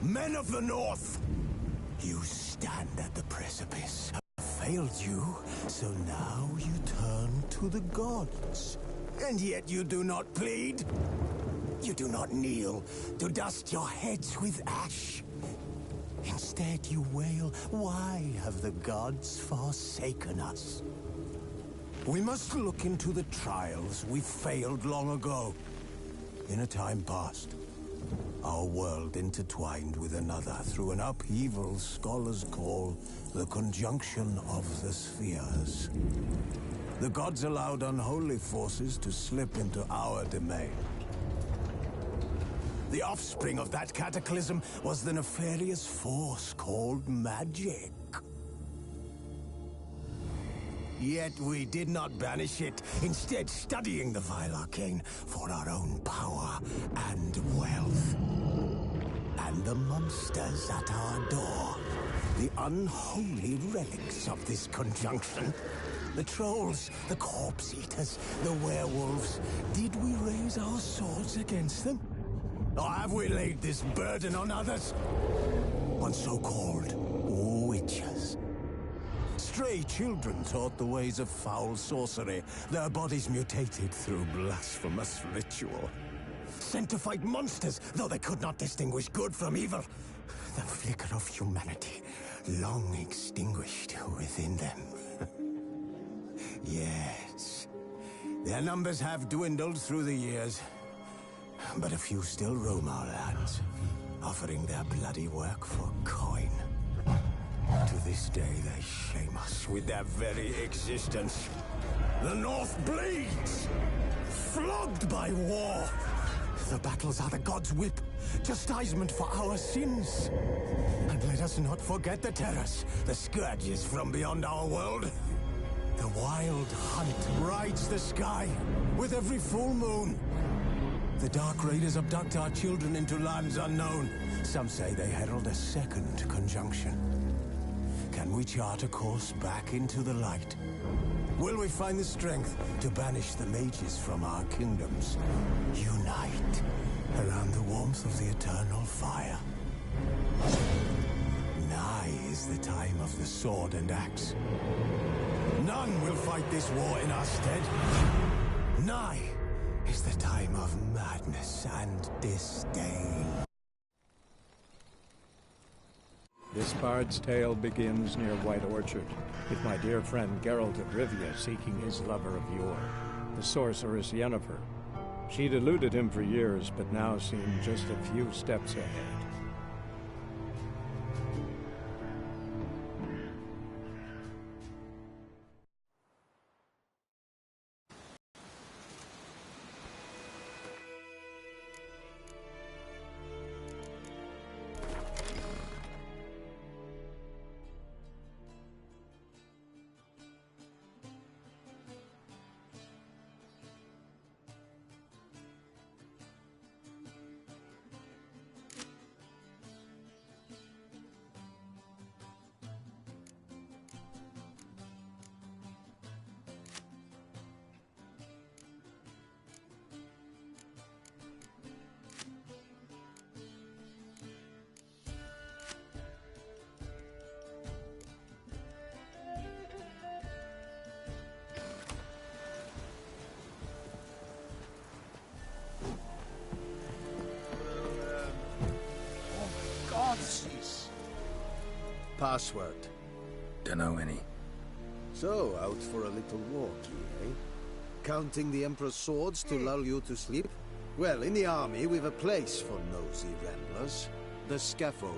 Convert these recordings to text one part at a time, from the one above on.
Men of the North! You stand at the precipice. Failed you, so now you turn to the gods. And yet you do not plead. You do not kneel to dust your heads with ash. Instead you wail, why have the gods forsaken us? We must look into the trials we failed long ago. In a time past, our world intertwined with another through an upheaval scholars call the conjunction of the spheres. The gods allowed unholy forces to slip into our domain. The offspring of that cataclysm was the nefarious force called magic. Yet we did not banish it, instead studying the vile arcane for our own power and wealth. And the monsters at our door, the unholy relics of this conjunction. The trolls, the corpse eaters, the werewolves. Did we raise our swords against them? Or have we laid this burden on others? On so-called witches. Stray children taught the ways of foul sorcery, their bodies mutated through blasphemous ritual. Sent to fight monsters, though they could not distinguish good from evil. The flicker of humanity, long extinguished within them. Yes, their numbers have dwindled through the years, but a few still roam our lands, offering their bloody work for coin. To this day, they shame us with their very existence. The North bleeds, flogged by war. The battles are the gods' whip, chastisement for our sins. And let us not forget the terrors, the scourges from beyond our world. The wild hunt rides the sky with every full moon. The Dark Raiders abduct our children into lands unknown. Some say they herald a second conjunction. Can we chart a course back into the light? Will we find the strength to banish the mages from our kingdoms? Unite around the warmth of the eternal fire. Nigh is the time of the sword and axe. None will fight this war in our stead. Nigh is the time of madness and disdain. This bard's tale begins near White Orchard, with my dear friend Geralt of Rivia seeking his lover of yore, the sorceress Yennefer. She'd eluded him for years, but now seemed just a few steps ahead. Password. Dunno any. So, out for a little walk, eh? Counting the Emperor's swords to lull you to sleep? Well, in the army, we've a place for nosy ramblers. The scaffold.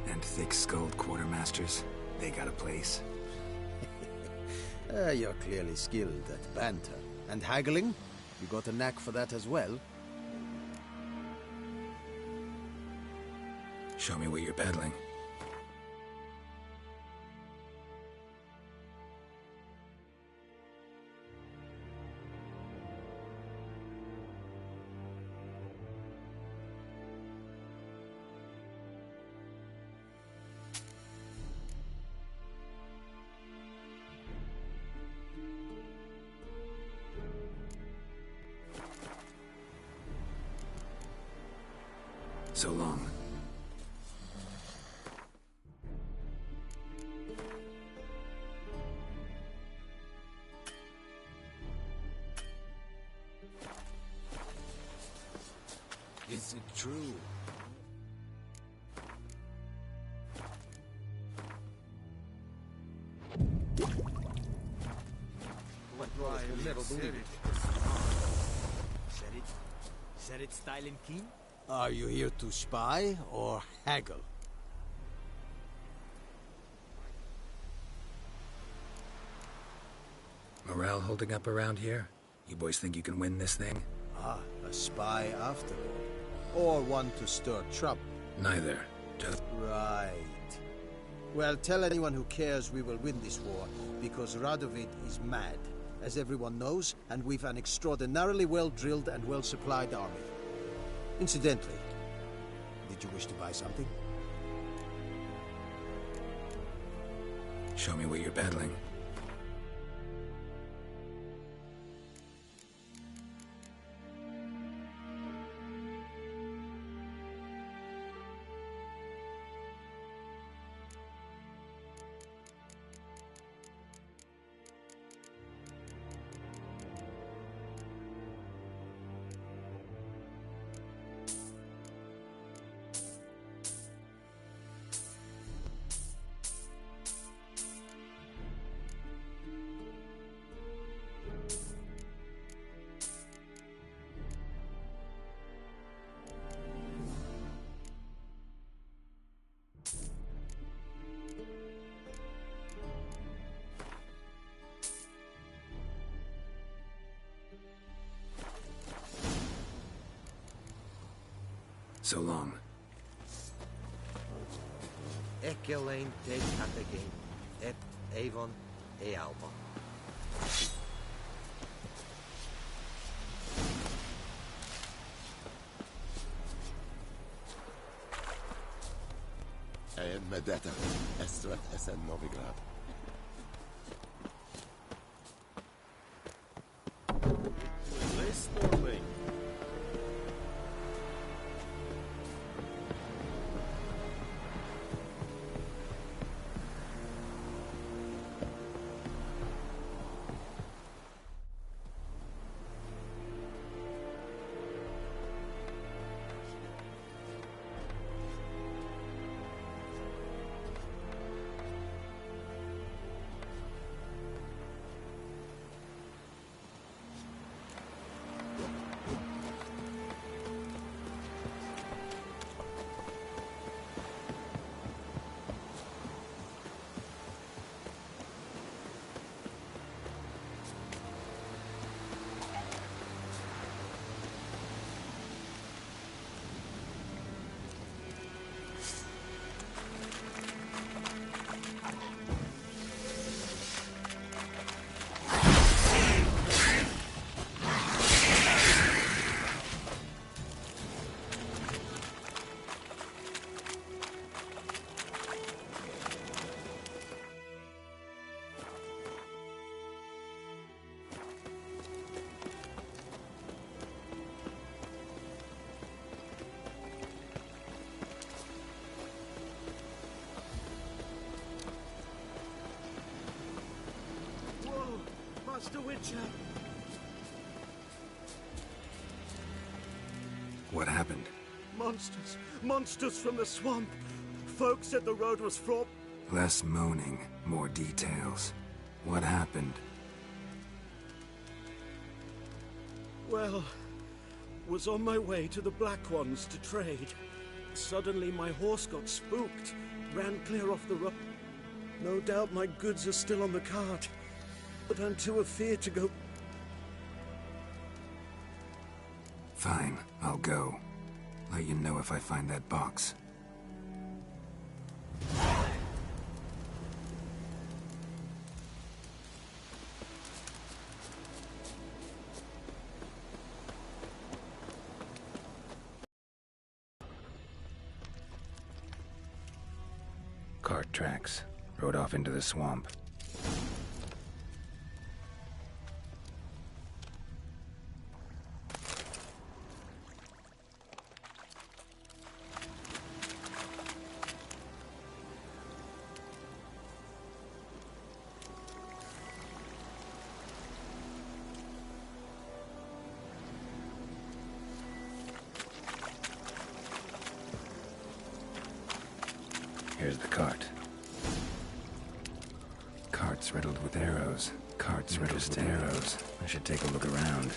And thick-skulled quartermasters. They got a place. You're clearly skilled at banter. And haggling? You got a knack for that as well? Show me what you're peddling. So long. true. Said it style and keen? Are you here to spy or haggle? Morale holding up around here? You boys think you can win this thing? Ah, a spy after all. Or one to stir trouble. Neither. Just... Right. Well, tell anyone who cares we will win this war, because Radovid is mad, as everyone knows, and we've an extraordinarily well-drilled and well-supplied army. Incidentally, did you wish to buy something? Show me what you're peddling. So long. Ekelain te Katagain, et Avon e Alba. Medeta, Estrat Esen Novigrad. Storming. Master Witcher! What happened? Monsters! Monsters from the swamp! Folk said the road was fraught. Less moaning, more details. What happened? Well, was on my way to the Black Ones to trade. Suddenly my horse got spooked, ran clear off the road. No doubt my goods are still on the cart, but I'm too afeard to go. Fine, I'll go. Let you know if I find that box. Cart tracks. Rode off into the swamp. Here's the cart. Cart's riddled with arrows. Cart's riddled with arrows. I should take a look around.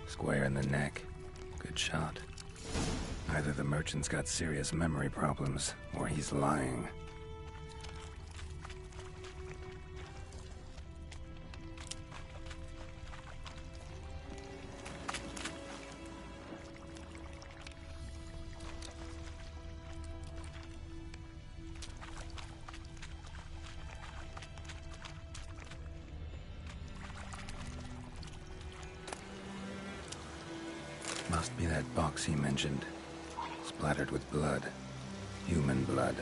Square in the neck. Good shot. Either the merchant's got serious memory problems, or he's lying. Must be that box he mentioned. Splattered with blood. Human blood.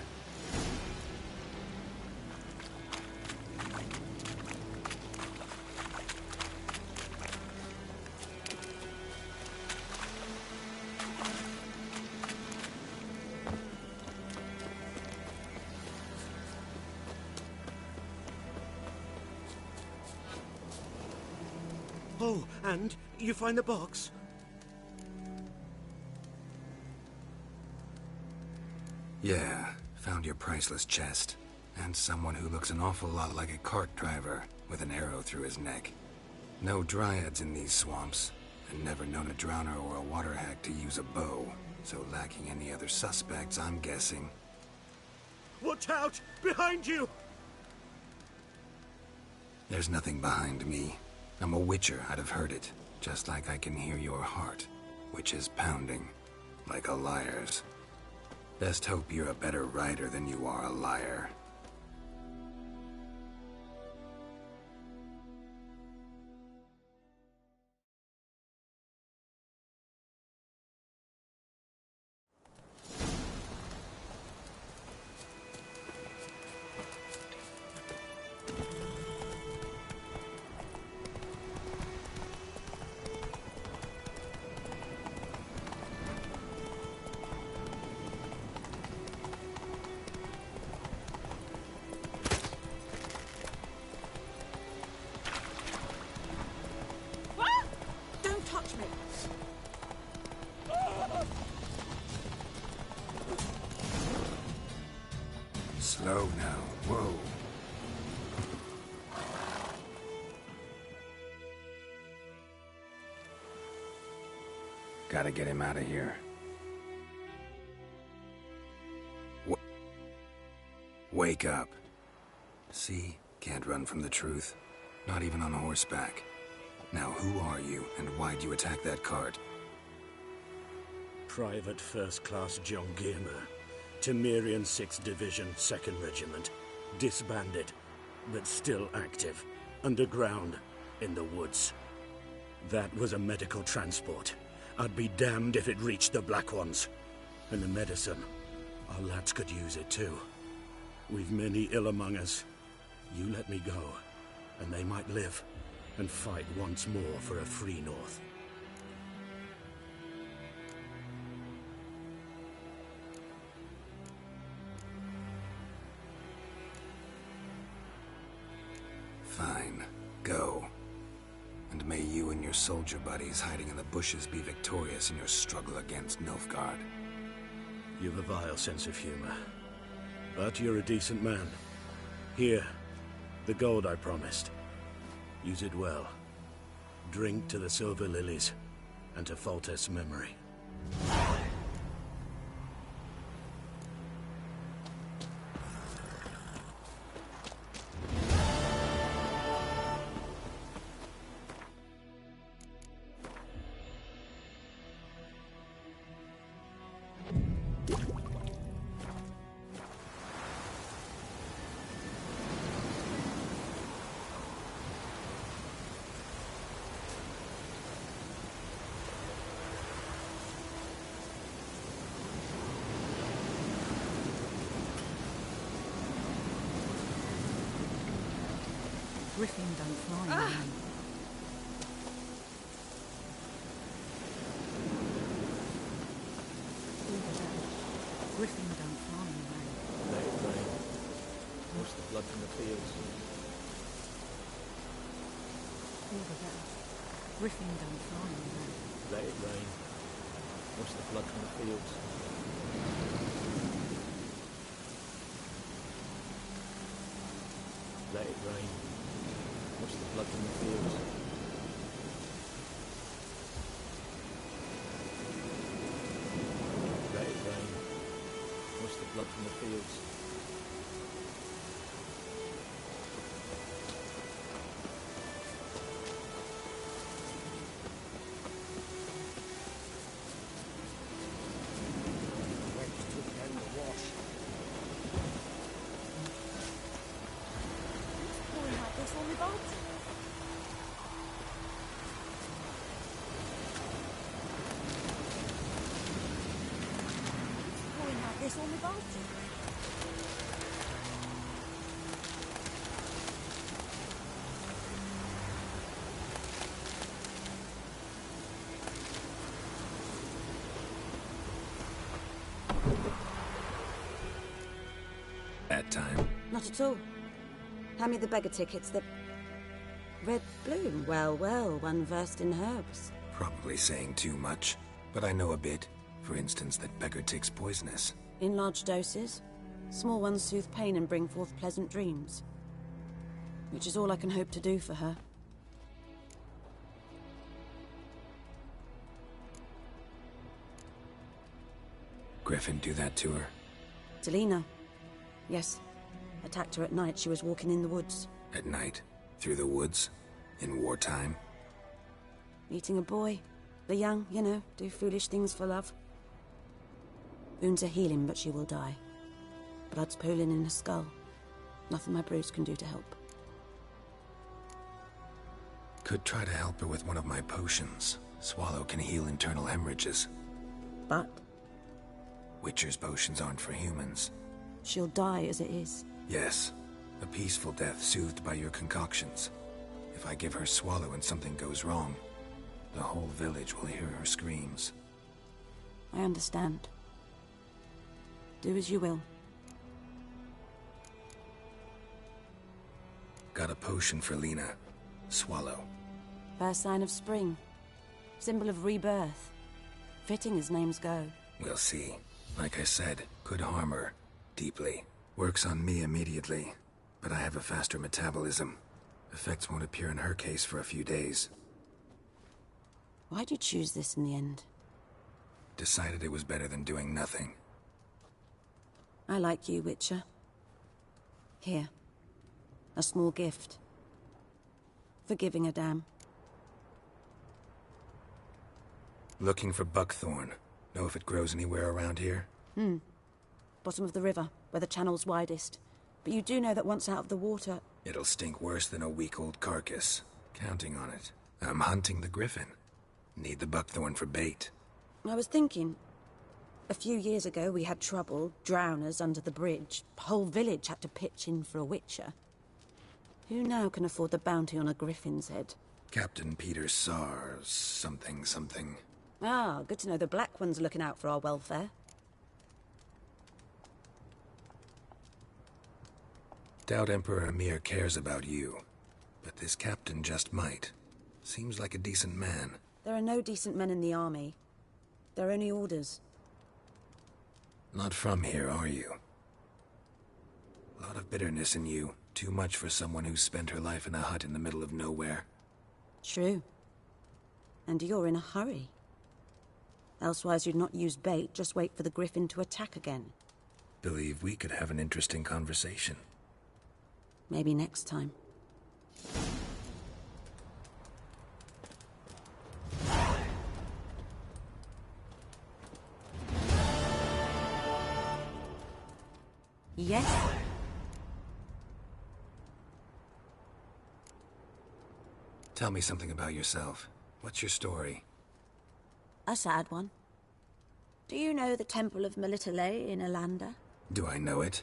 Oh, and you find the box? Yeah, found your priceless chest. And someone who looks an awful lot like a cart driver, with an arrow through his neck. No dryads in these swamps, and never known a drowner or a water hack to use a bow. So lacking any other suspects, I'm guessing. Watch out! Behind you! There's nothing behind me. I'm a witcher, I'd have heard it. Just like I can hear your heart, which is pounding, like a liar's. Best hope you're a better rider than you are a liar. Slow now. Whoa. Gotta get him out of here. Wake up. See? Can't run from the truth. Not even on horseback. Now who are you, and why'd you attack that cart? Private First Class John Gilmer. Temerian 6th Division, 2nd Regiment. Disbanded, but still active. Underground, in the woods. That was a medical transport. I'd be damned if it reached the Black Ones. And the medicine. Our lads could use it too. We've many ill among us. You let me go, and they might live, and fight once more for a free North. Fine. Go. And may you and your soldier buddies hiding in the bushes be victorious in your struggle against Nilfgaard. You've a vile sense of humor. But you're a decent man. Here, the gold I promised. Use it well. Drink to the Silver Lilies, and to Foltest's memory. Griffin don't fly, man. Griffin don't farm in rain. Let it rain. Wash the blood from the fields. All the better. Griffin don't farm in rain. Let it rain. Wash the blood from the fields. Let it rain. Wash the blood from the fields. Let it rain. Wash the blood from the fields. This all my Baltic. That time. Not at all. Hand me the beggar tickets. The red bloom. Well, well, one versed in herbs. Probably saying too much, but I know a bit. For instance, that beggar tick's poisonous. In large doses. Small ones soothe pain and bring forth pleasant dreams. Which is all I can hope to do for her. Griffin do that to her? Delina. Yes. Attacked her at night. She was walking in the woods. At night? Through the woods? In wartime? Meeting a boy. The young, you know, do foolish things for love. Wounds are healing, but she will die. Blood's pooling in her skull. Nothing my brews can do to help. Could try to help her with one of my potions. Swallow can heal internal hemorrhages. But? Witcher's potions aren't for humans. She'll die as it is. Yes. A peaceful death soothed by your concoctions. If I give her Swallow and something goes wrong, the whole village will hear her screams. I understand. Do as you will. Got a potion for Lena. Swallow. First sign of spring. Symbol of rebirth. Fitting as names go. We'll see. Like I said, could harm her. Deeply. Works on me immediately. But I have a faster metabolism. Effects won't appear in her case for a few days. Why'd you choose this in the end? Decided it was better than doing nothing. I like you, Witcher. Here. A small gift. For giving a damn. Looking for buckthorn. Know if it grows anywhere around here? Bottom of the river, where the channel's widest. But you do know that once out of the water... It'll stink worse than a week-old carcass. Counting on it. I'm hunting the griffin. Need the buckthorn for bait. I was thinking... A few years ago we had trouble, drowners under the bridge. Whole village had to pitch in for a witcher. Who now can afford the bounty on a griffin's head? Captain Peter Sar... something. Ah, good to know the Black One's looking out for our welfare. Doubt Emperor Emir cares about you. But this captain just might. Seems like a decent man. There are no decent men in the army. They're only orders. Not from here, are you? A lot of bitterness in you. Too much for someone who spent her life in a hut in the middle of nowhere. True. And you're in a hurry. Elsewise you'd not use bait, just wait for the griffin to attack again. Believe we could have an interesting conversation. Maybe next time. Yes? Tell me something about yourself. What's your story? A sad one. Do you know the Temple of Melitele in Alanda? Do I know it?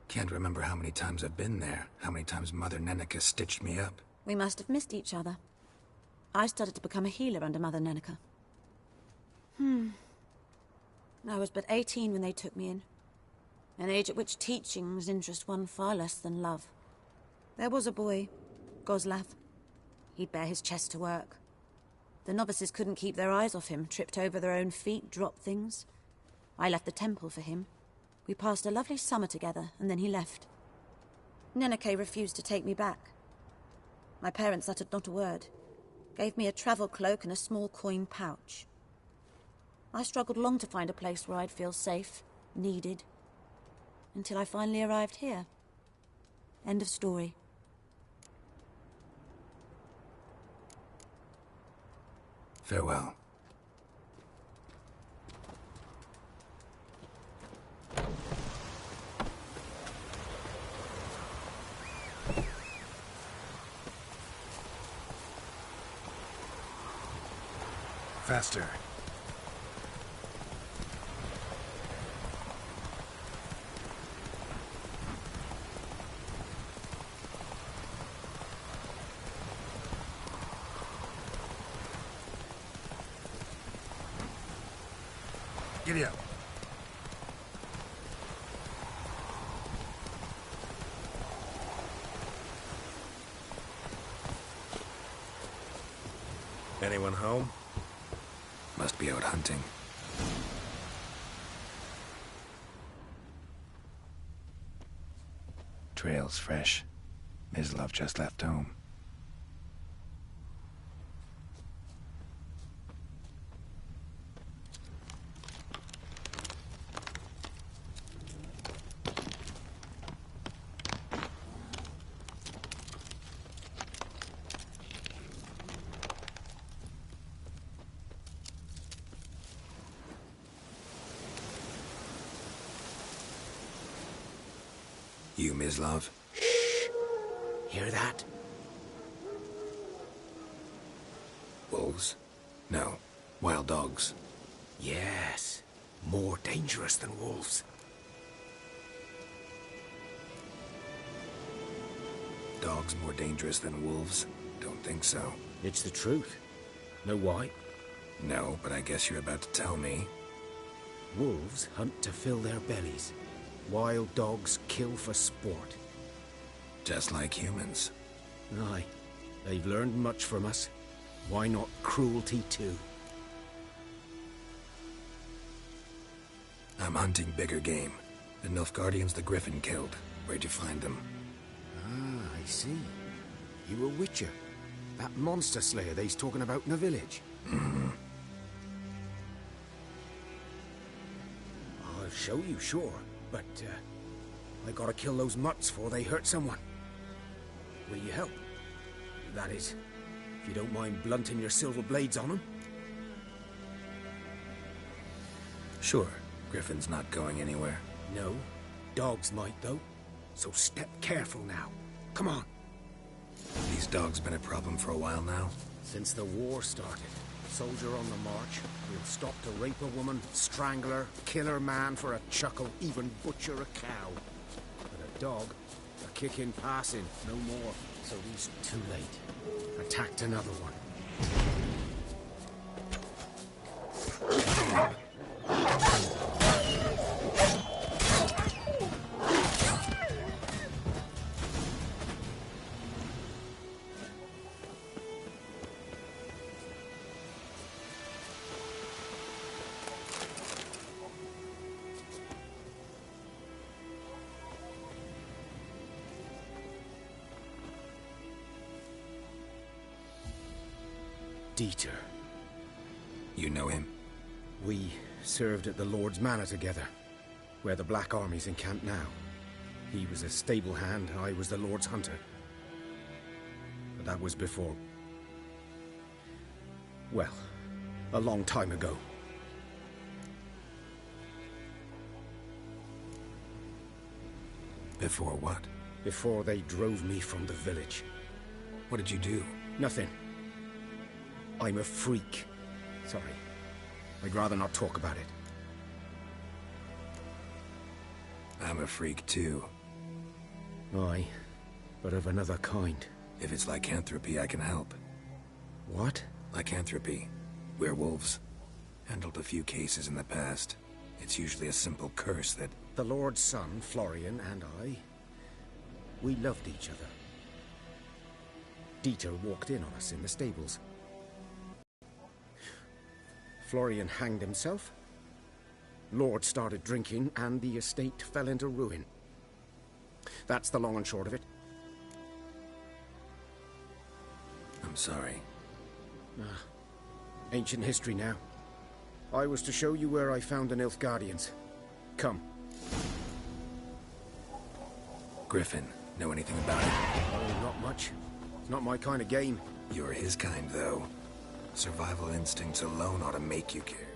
Can't remember how many times I've been there, how many times Mother Neneka stitched me up. We must have missed each other. I started to become a healer under Mother Neneka. I was but 18 when they took me in. An age at which teachings interest one far less than love. There was a boy, Goslav. He'd bare his chest to work. The novices couldn't keep their eyes off him, tripped over their own feet, dropped things. I left the temple for him. We passed a lovely summer together, and then he left. Neneke refused to take me back. My parents uttered not a word. Gave me a travel cloak and a small coin pouch. I struggled long to find a place where I'd feel safe, needed, until I finally arrived here. End of story. Farewell. Faster. Giddy up. Anyone home? Must be out hunting. Trail's fresh. Mislov just left home. You, Mislov? Hear that? Wolves? No. Wild dogs. Yes. More dangerous than wolves. Dogs more dangerous than wolves? Don't think so. It's the truth. Know why? No, but I guess you're about to tell me. Wolves hunt to fill their bellies. Wild dogs kill for sport. Just like humans. Aye. They've learned much from us. Why not cruelty too? I'm hunting bigger game. The Nilfgaardians the Griffin killed. Where'd you find them? Ah, I see. You a witcher. That monster slayer they's talking about in the village. Mm-hmm. I'll show you, sure. But, I gotta kill those mutts before they hurt someone. Will you help? That is, if you don't mind blunting your silver blades on them. Sure. Griffin's not going anywhere. No. Dogs might, though. So step careful now. Come on. These dogs been a problem for a while now? Since the war started. Soldier on the march. We'll stop to rape a woman, strangle her, kill her man for a chuckle, even butcher a cow. But a dog, a kick in passing, no more. So he's too late. Attacked another one. Dieter. You know him? We served at the Lord's Manor together, where the Black Army's encamped now. He was a stable hand, I was the Lord's hunter. But that was before... well, a long time ago. Before what? Before they drove me from the village. What did you do? Nothing. I'm a freak. Sorry. I'd rather not talk about it. I'm a freak too. Aye, but of another kind. If it's lycanthropy, I can help. What? Lycanthropy. Werewolves. Handled a few cases in the past. It's usually a simple curse that The Lord's son, Florian, and I, we loved each other. Dieter walked in on us in the stables. Florian hanged himself. Lord started drinking, and the estate fell into ruin. That's the long and short of it. I'm sorry. Ancient history now. I was to show you where I found the Nilfgaardians. Come. Griffin, know anything about it? Oh, not much. It's not my kind of game. You're his kind, though. Survival instincts alone ought to make you care.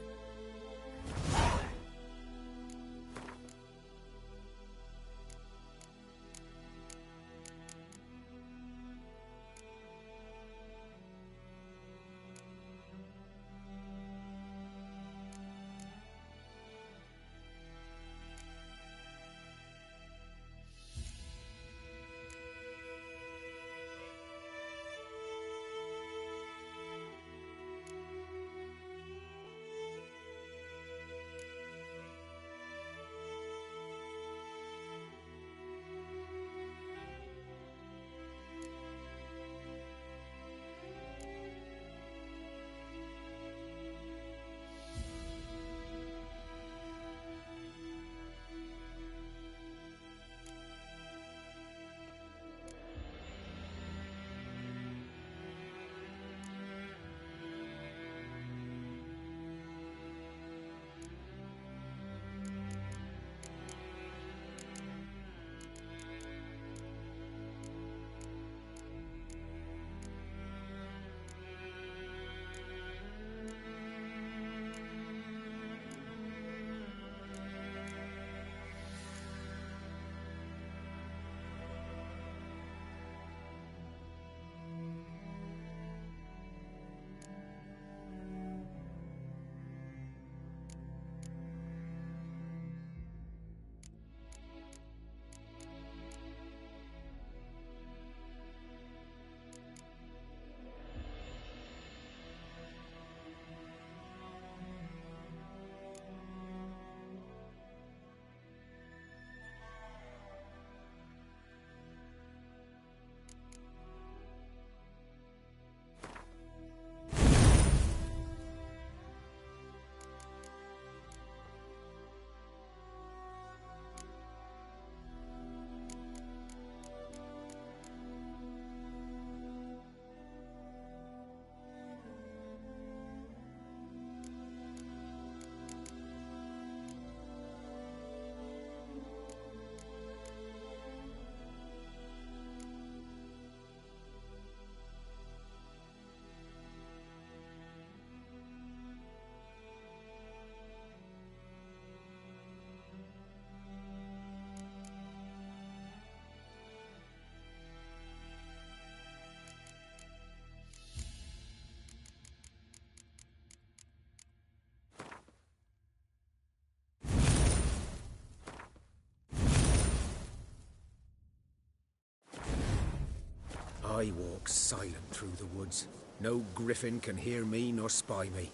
I walk silent through the woods. No griffin can hear me nor spy me.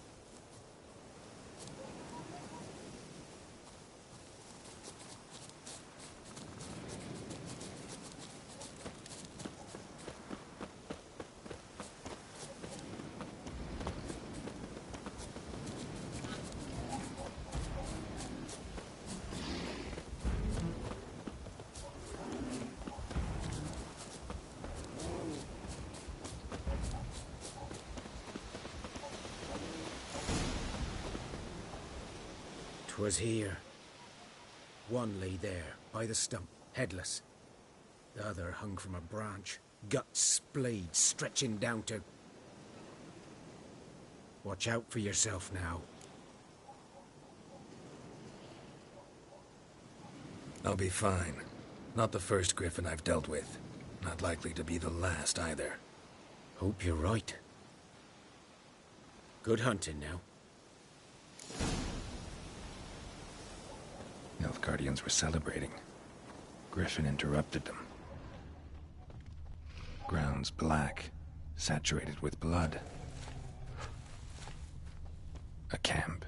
'Twas here. One lay there, by the stump, headless. The other hung from a branch, guts splayed, stretching down to... Watch out for yourself now. I'll be fine. Not the first griffin I've dealt with. Not likely to be the last, either. Hope you're right. Good hunting now. Nilfgaardians were celebrating. Griffin interrupted them. Ground's black, saturated with blood. A camp.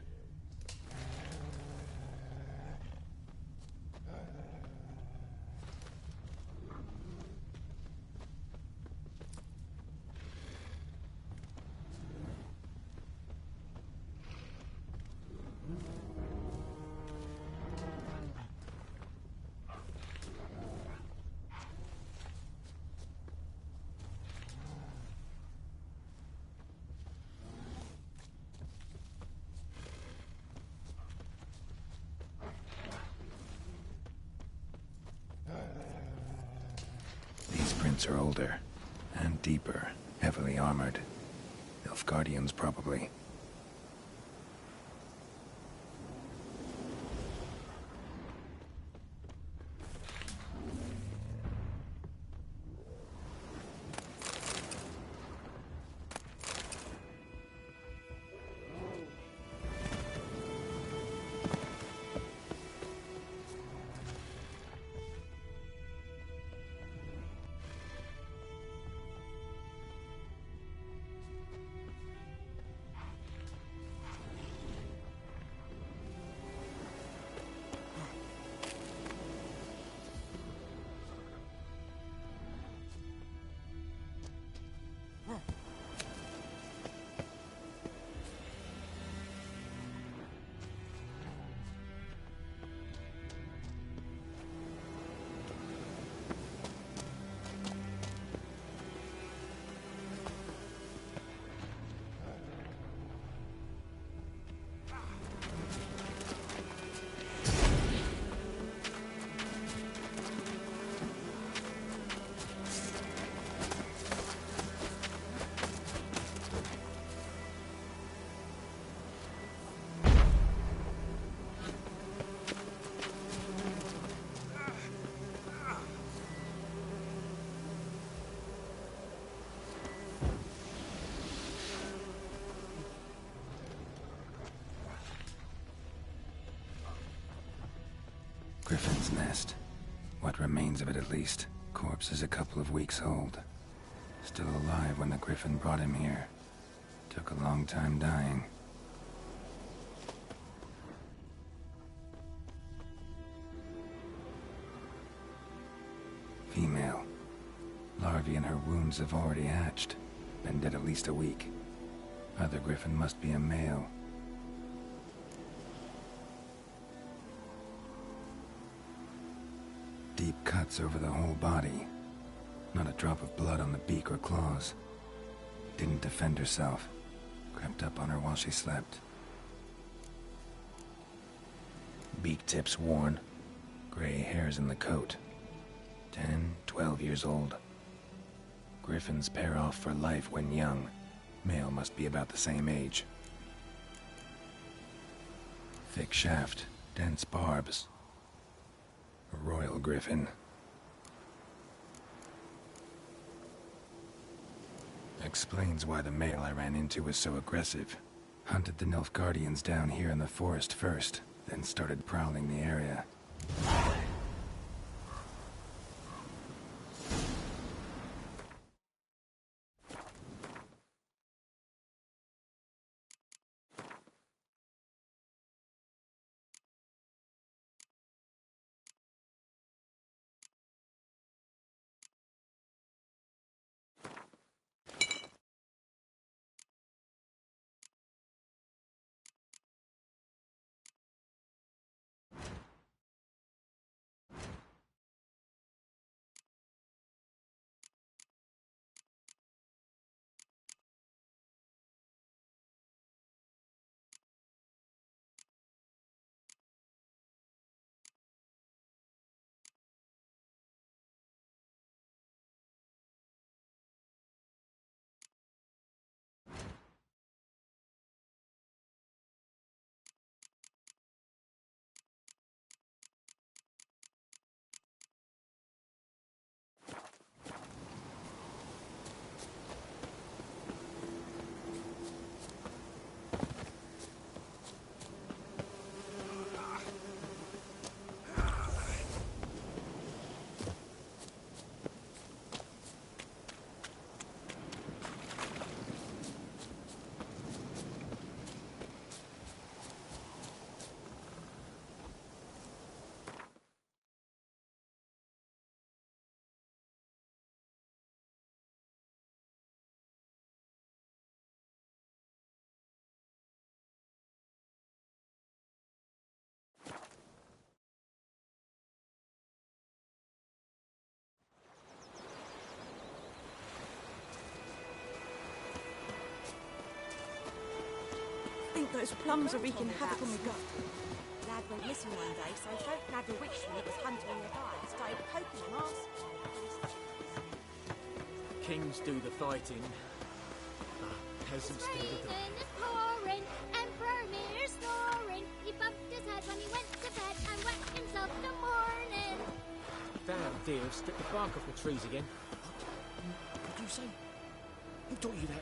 footprints are older and deeper, heavily armored. Nilfgaardians, probably. Griffin's nest. What remains of it, at least. Corpse is a couple of weeks old. Still alive when the Griffin brought him here. Took a long time dying. Female. Larvae in her wounds have already hatched. Been dead at least a week. Other Griffin must be a male. Deep cuts over the whole body. Not a drop of blood on the beak or claws. Didn't defend herself. Crept up on her while she slept. Beak tips worn. Gray hairs in the coat. 10, 12 years old. Griffins pair off for life when young. Male must be about the same age. Thick shaft, dense barbs. A royal griffin. Explains why the male I ran into was so aggressive. Hunted the Nilfgaardians down here in the forest first, then started prowling the area. I think those plums are wreaking havoc on the gut. Lad went missing one day, so folk had a wish when it was hunting in the guy. Started poking him arse. Kings do the fighting. Peasants do the... Rain is pouring, Emperor Lear snoring. He bumped his head when he went to bed and wet himself in the morning. Damn deer, stripped the bark off the trees again. What did you say? Who taught you that?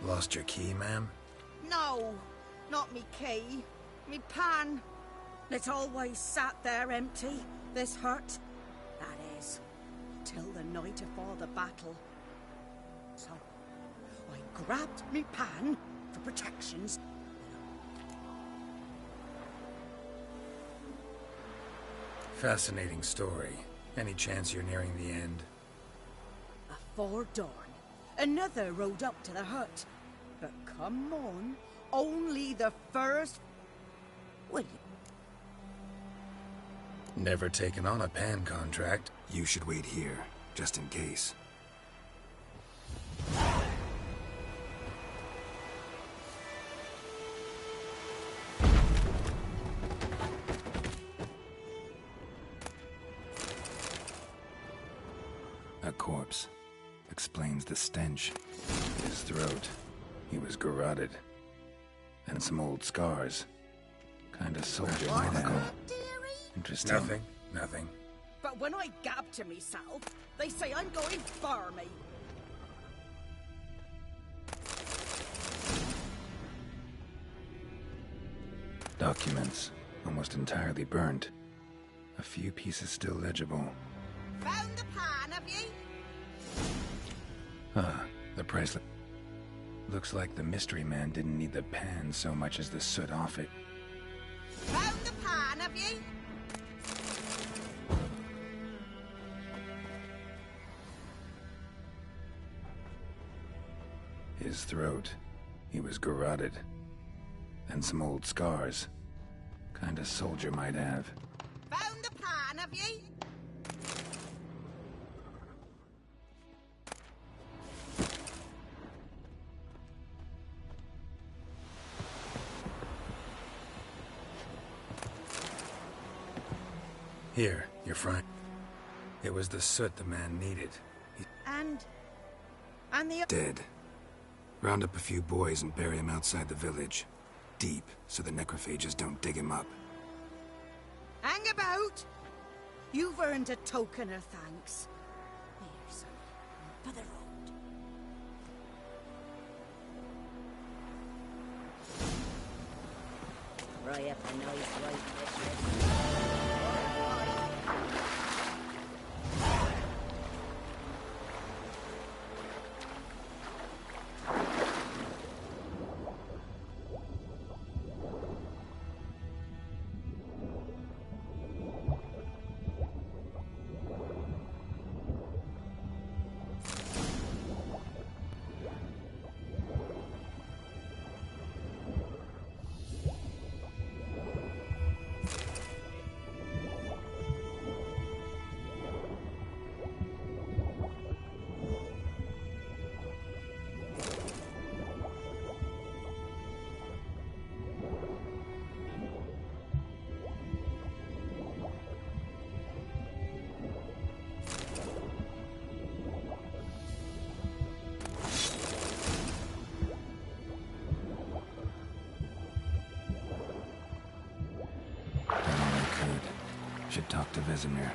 Lost your key, ma'am? No, not me key. Me pan. It's always sat there empty, this hut. That is, till the night afore the battle. So, I grabbed me pan for protections. Fascinating story. Any chance you're nearing the end? Afore dawn, another rode up to the hut. But come on, only the first... Will you? Never taken on a pan contract. You should wait here, just in case. A corpse. Explains the stench. His throat. He was garroted. And some old scars. Kinda soldier might have. Interesting. Nothing. But when I gab to myself, they say I'm going barmy. Documents. Almost entirely burnt. A few pieces still legible. Found the pan, have ye? The price... Looks like the mystery man didn't need the pan so much as the soot off it. Found the pan, have ye? His throat. He was garroted. And some old scars. Kinda soldier might have. Found the pan, have ye? Here, you're fine. It was the soot the man needed. He's And the... dead. Round up a few boys and bury him outside the village. Deep, so the necrophages don't dig him up. Hang about! You've earned a token of thanks. Here, son, for the road. Right up a nice white district. talk to Vesemir.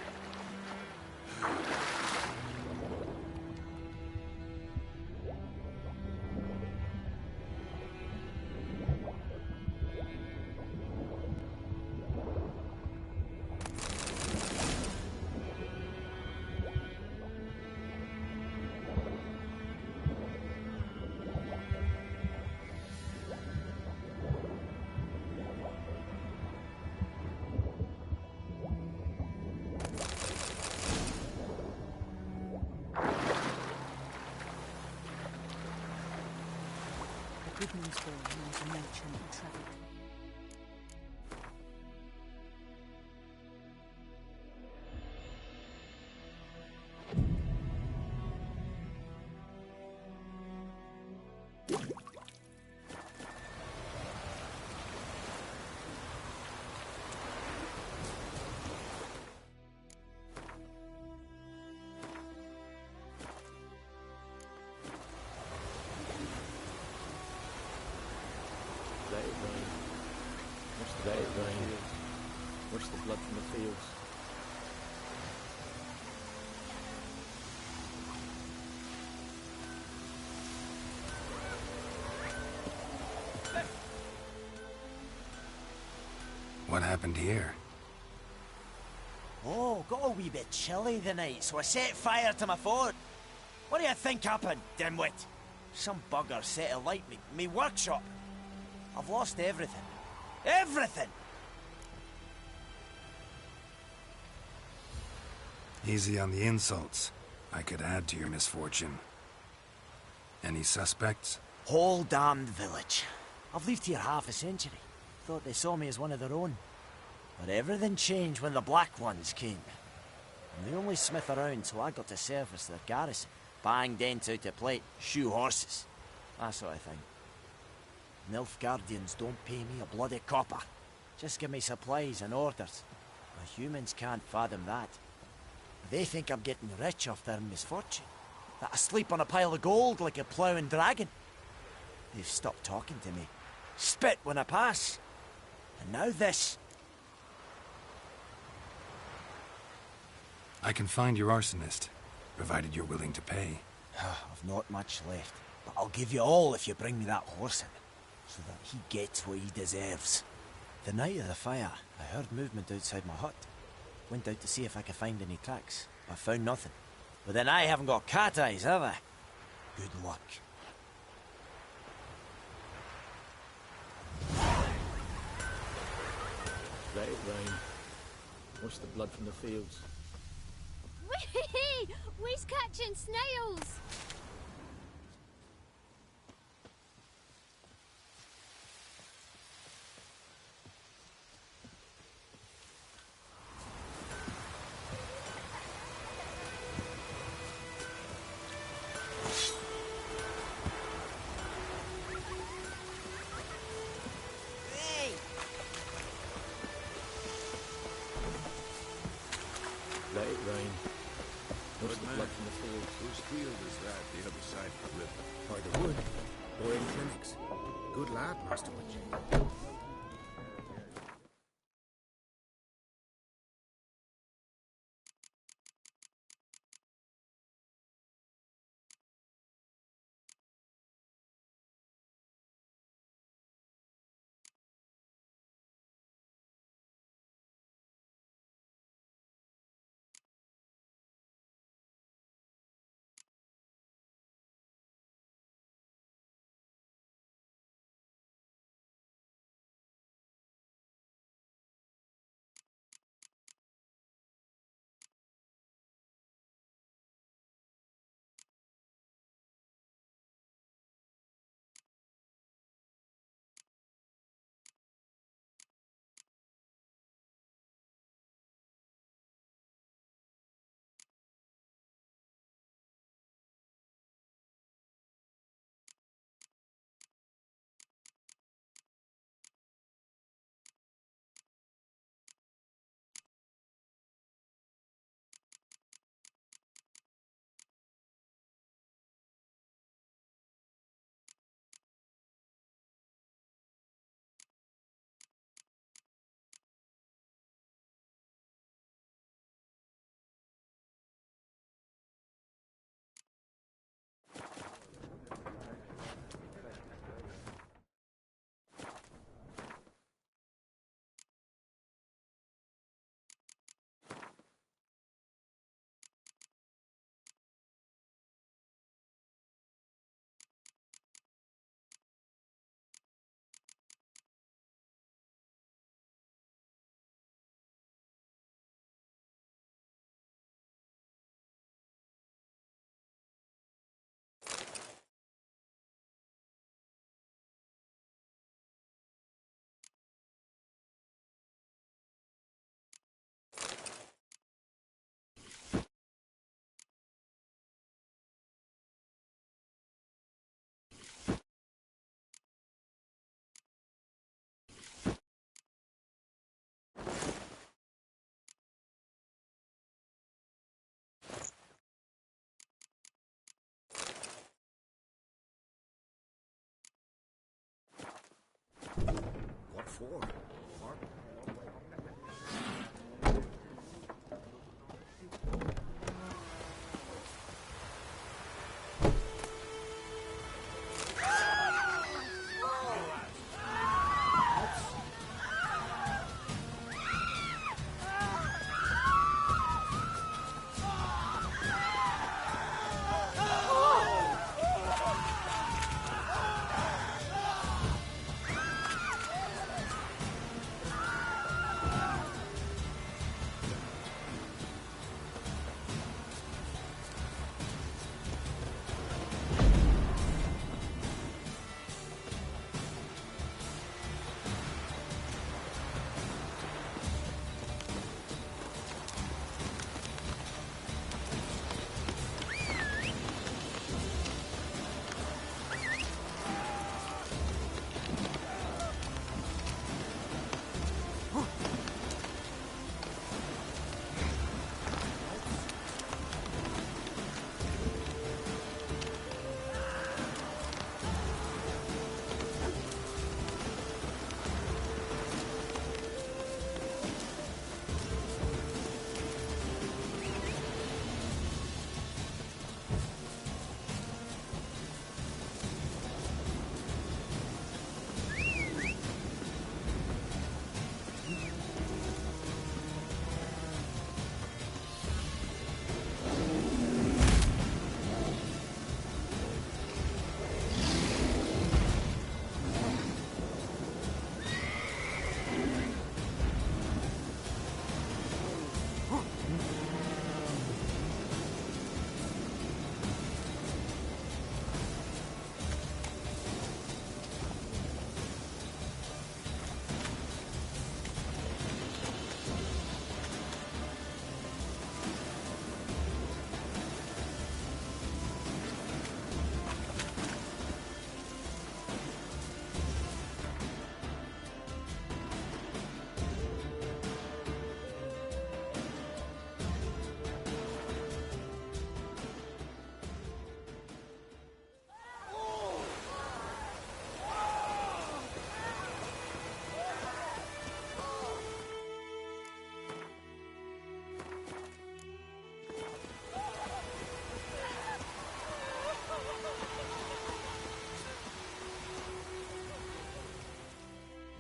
Goodman's boy knows a merchant and traffic. Let it rain. Watch the blood from the fields. What happened here? Oh, got a wee bit chilly the night, so I set fire to my fort. What do you think happened, dimwit? Some bugger set alight me workshop. I've lost everything. Everything! Easy on the insults. I could add to your misfortune. Any suspects? Whole damned village. I've lived here half a century. Thought they saw me as one of their own. But everything changed when the Black Ones came. I'm the only smith around, so I got to service their garrison. Bang dents out of plate, shoe horses. That sort of thing. Nilfgaardians don't pay me a bloody copper. Just give me supplies and orders. But humans can't fathom that. They think I'm getting rich off their misfortune. That I sleep on a pile of gold like a ploughing dragon. They've stopped talking to me. Spit when I pass. And now this. I can find your arsonist, provided you're willing to pay. I've not much left, but I'll give you all if you bring me that horse in, so that he gets what he deserves. The night of the fire, I heard movement outside my hut. Went out to see if I could find any tracks, but found nothing. But then I haven't got cat eyes, have I? Good luck. Let it rain. Watch the blood from the fields. Whee! We's catching snails! Let it rain. Watch the blood from the fields. Whose field is that, the other side of the river? By the wood, or in clinics. Good lad, Master Witchy. before.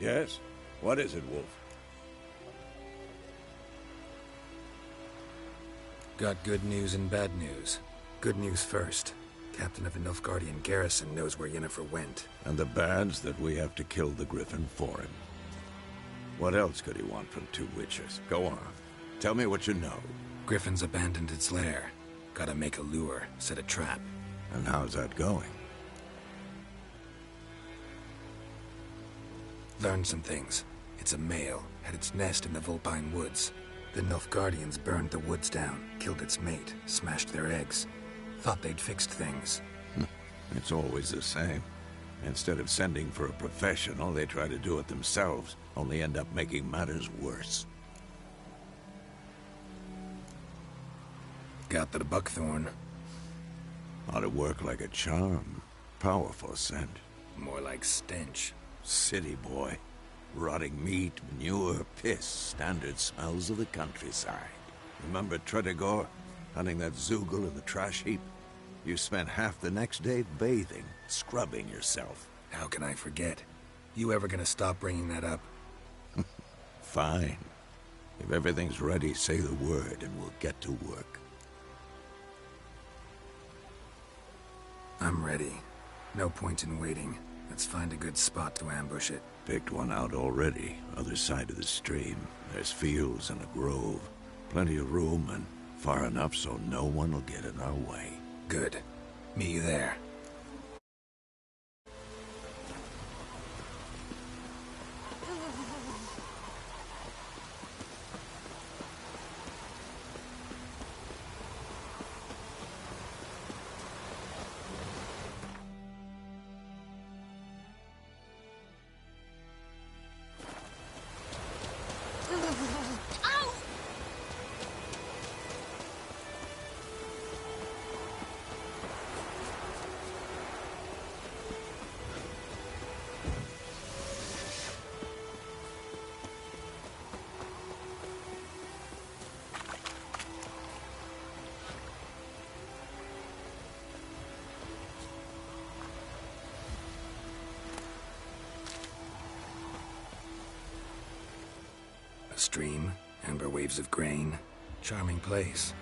Yes? What is it, Wolf? Got good news and bad news. Good news first. Captain of the Nilfgaardian garrison knows where Yennefer went. And the bad's that we have to kill the Griffin for him. What else could he want from two witches? Go on. Tell me what you know. Griffin's abandoned its lair. Gotta make a lure, set a trap. And how's that going? Learned some things. It's a male, had its nest in the Vulpine Woods. The Nilfgaardians burned the woods down, killed its mate, smashed their eggs. Thought they'd fixed things. It's always the same. Instead of sending for a professional, they try to do it themselves, only end up making matters worse. Got the buckthorn. Ought to work like a charm. Powerful scent. More like stench. City boy. Rotting meat, manure, piss. Standard smells of the countryside. Remember Tretogor? Hunting that Zoogle in the trash heap? You spent half the next day bathing, scrubbing yourself. How can I forget? You ever gonna stop bringing that up? Fine. If everything's ready, say the word and we'll get to work. I'm ready. No point in waiting. Let's find a good spot to ambush it. Picked one out already, other side of the stream. There's fields and a grove. Plenty of room and far enough so no one will get in our way. Good. Meet you there. A stream, amber waves of grain. Charming place.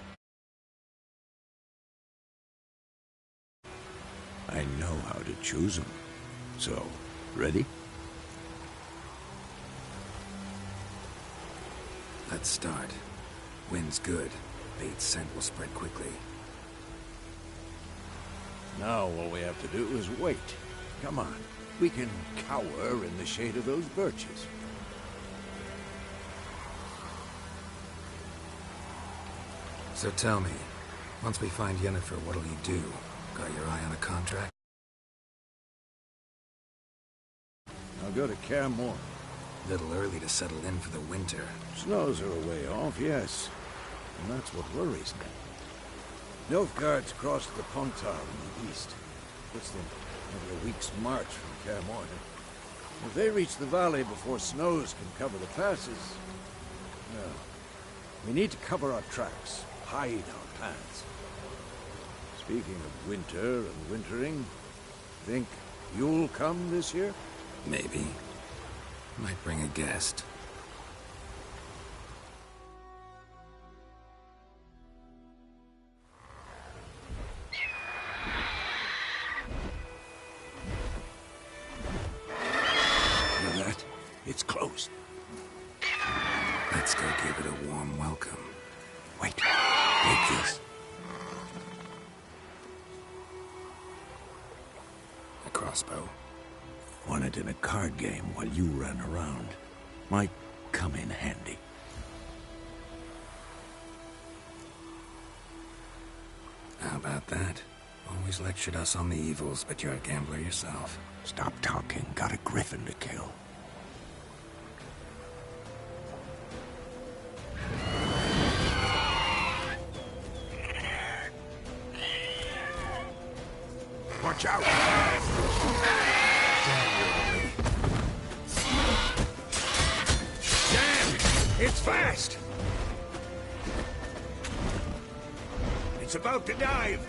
I know how to choose them. So, ready? Let's start. Wind's good. Bait's scent will spread quickly. Now all we have to do is wait. Come on. We can cower in the shade of those birches. So tell me, once we find Yennefer, what'll you do? Got your eye on a contract? I'll go to Kaer Morhen. Little early to settle in for the winter. Snows are a way off, yes. And that's what worries me. Nilfgaard's crossed the Pontar in the east. Puts them maybe a week's march from Kaer Morhen. If they reach the valley before snows can cover the passes, well, we need to cover our tracks, hide our plans. Speaking of winter and wintering, think you'll come this year? Maybe. Might bring a guest. Hear that? It's closed. Let's go give it a warm welcome. Wait. Take this. A crossbow. Won it in a card game while you ran around. Might come in handy. How about that? Always lectured us on the evils, but you're a gambler yourself. Stop talking. Got a griffin to kill. Watch out! Damn! It's fast! It's about to dive!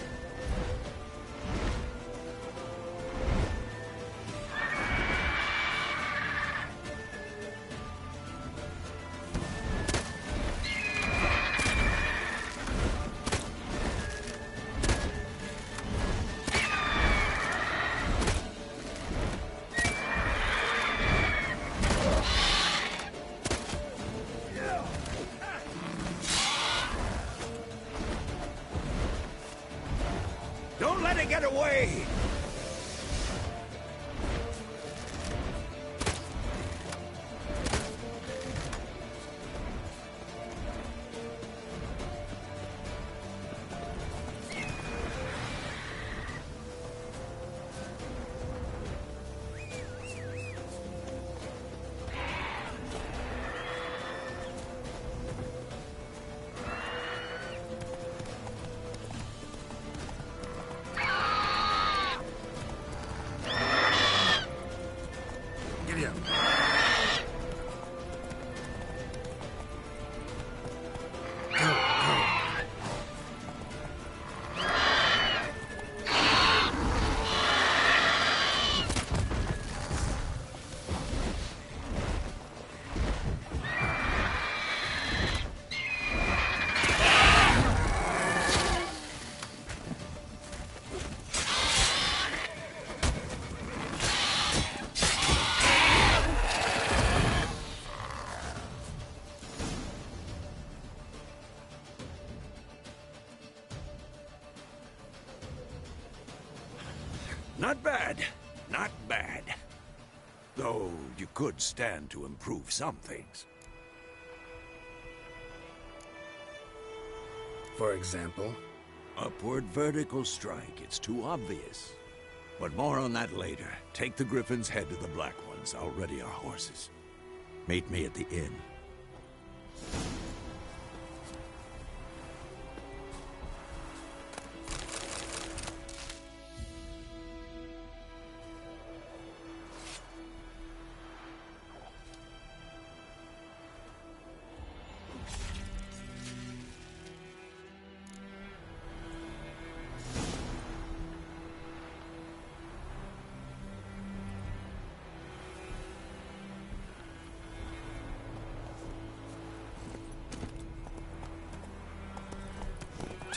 Don't let it get away! Not bad. Not bad. Though you could stand to improve some things. For example? Upward vertical strike. It's too obvious. But more on that later. Take the Griffin's head to the Black Ones. I'll ready our horses. Meet me at the inn.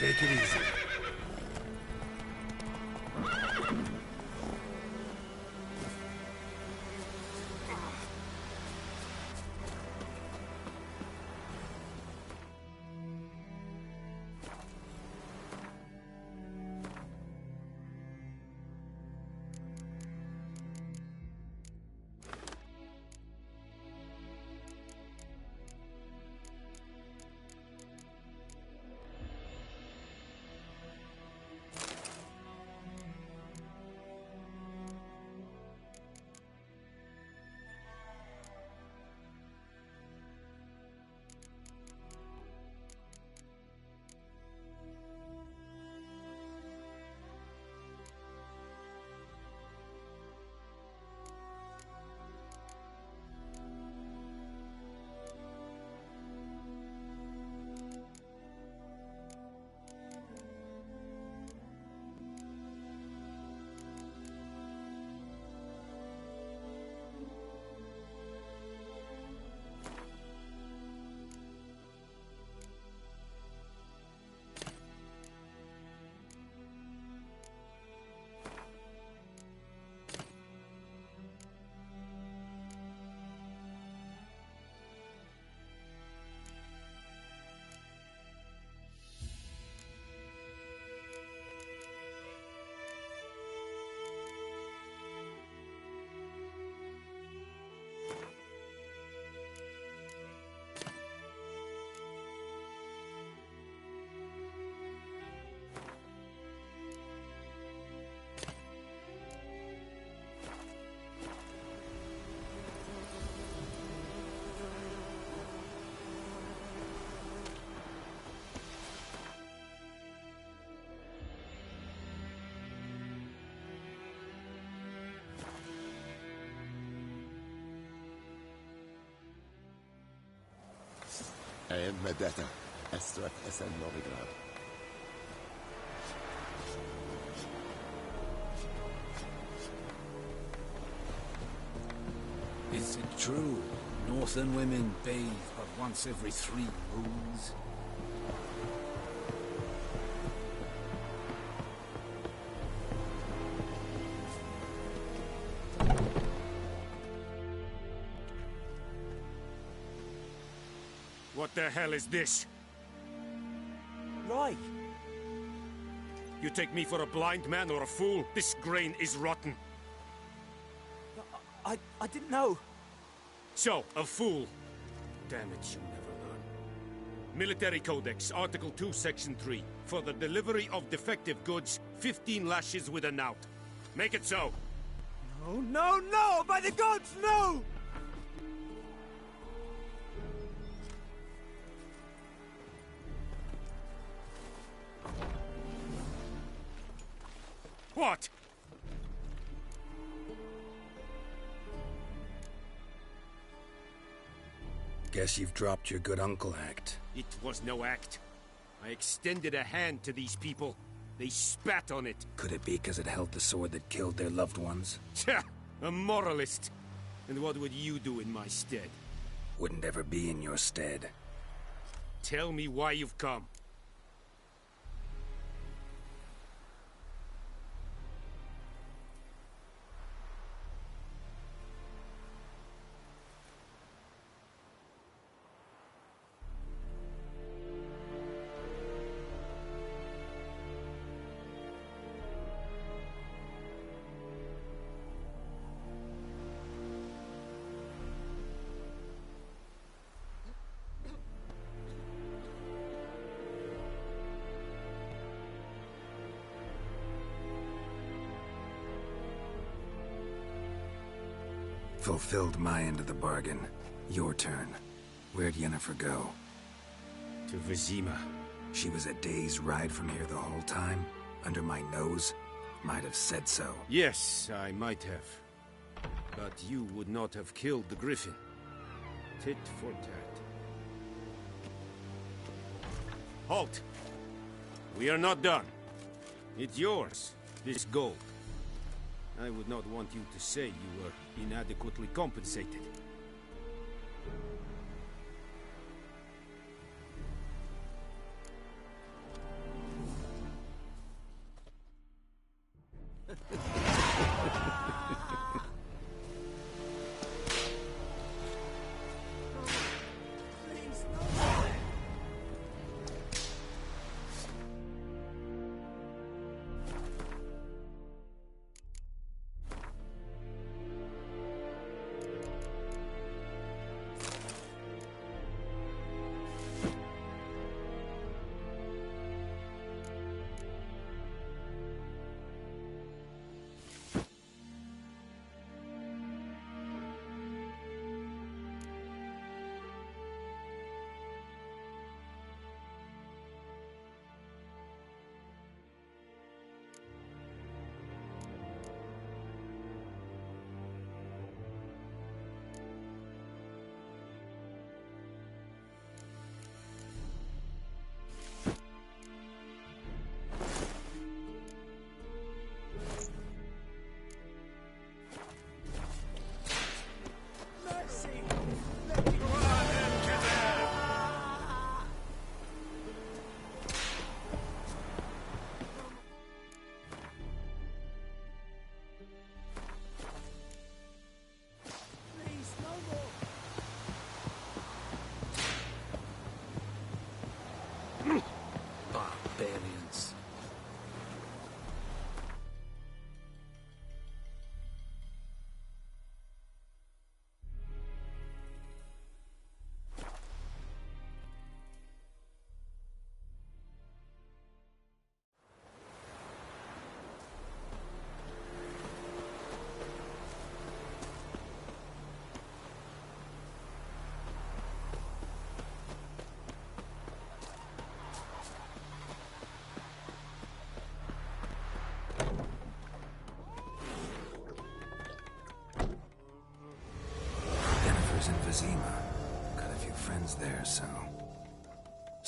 Take it easy. Medeta, Estrat Esen Novigrad. Is it true? Northern women bathe but once every 3 moons? What the hell is this? Right. You take me for a blind man or a fool? This grain is rotten. I didn't know. So, a fool. Damn it, you'll never learn. Military Codex, Article 2, Section 3. For the delivery of defective goods, 15 lashes with a knout. Make it so. No, no, no! By the gods, no! What? Guess you've dropped your good uncle act. It was no act. I extended a hand to these people. They spat on it. Could it be because it held the sword that killed their loved ones? Tja, a moralist. And what would you do in my stead? Wouldn't ever be in your stead. Tell me why you've come. Fulfilled my end of the bargain. Your turn. Where'd Yennefer go? To Vizima. She was a day's ride from here the whole time? Under my nose? Might have said so. Yes, I might have. But you would not have killed the griffin. Tit for tat. Halt! We are not done. It's yours, this gold. I would not want you to say you were inadequately compensated.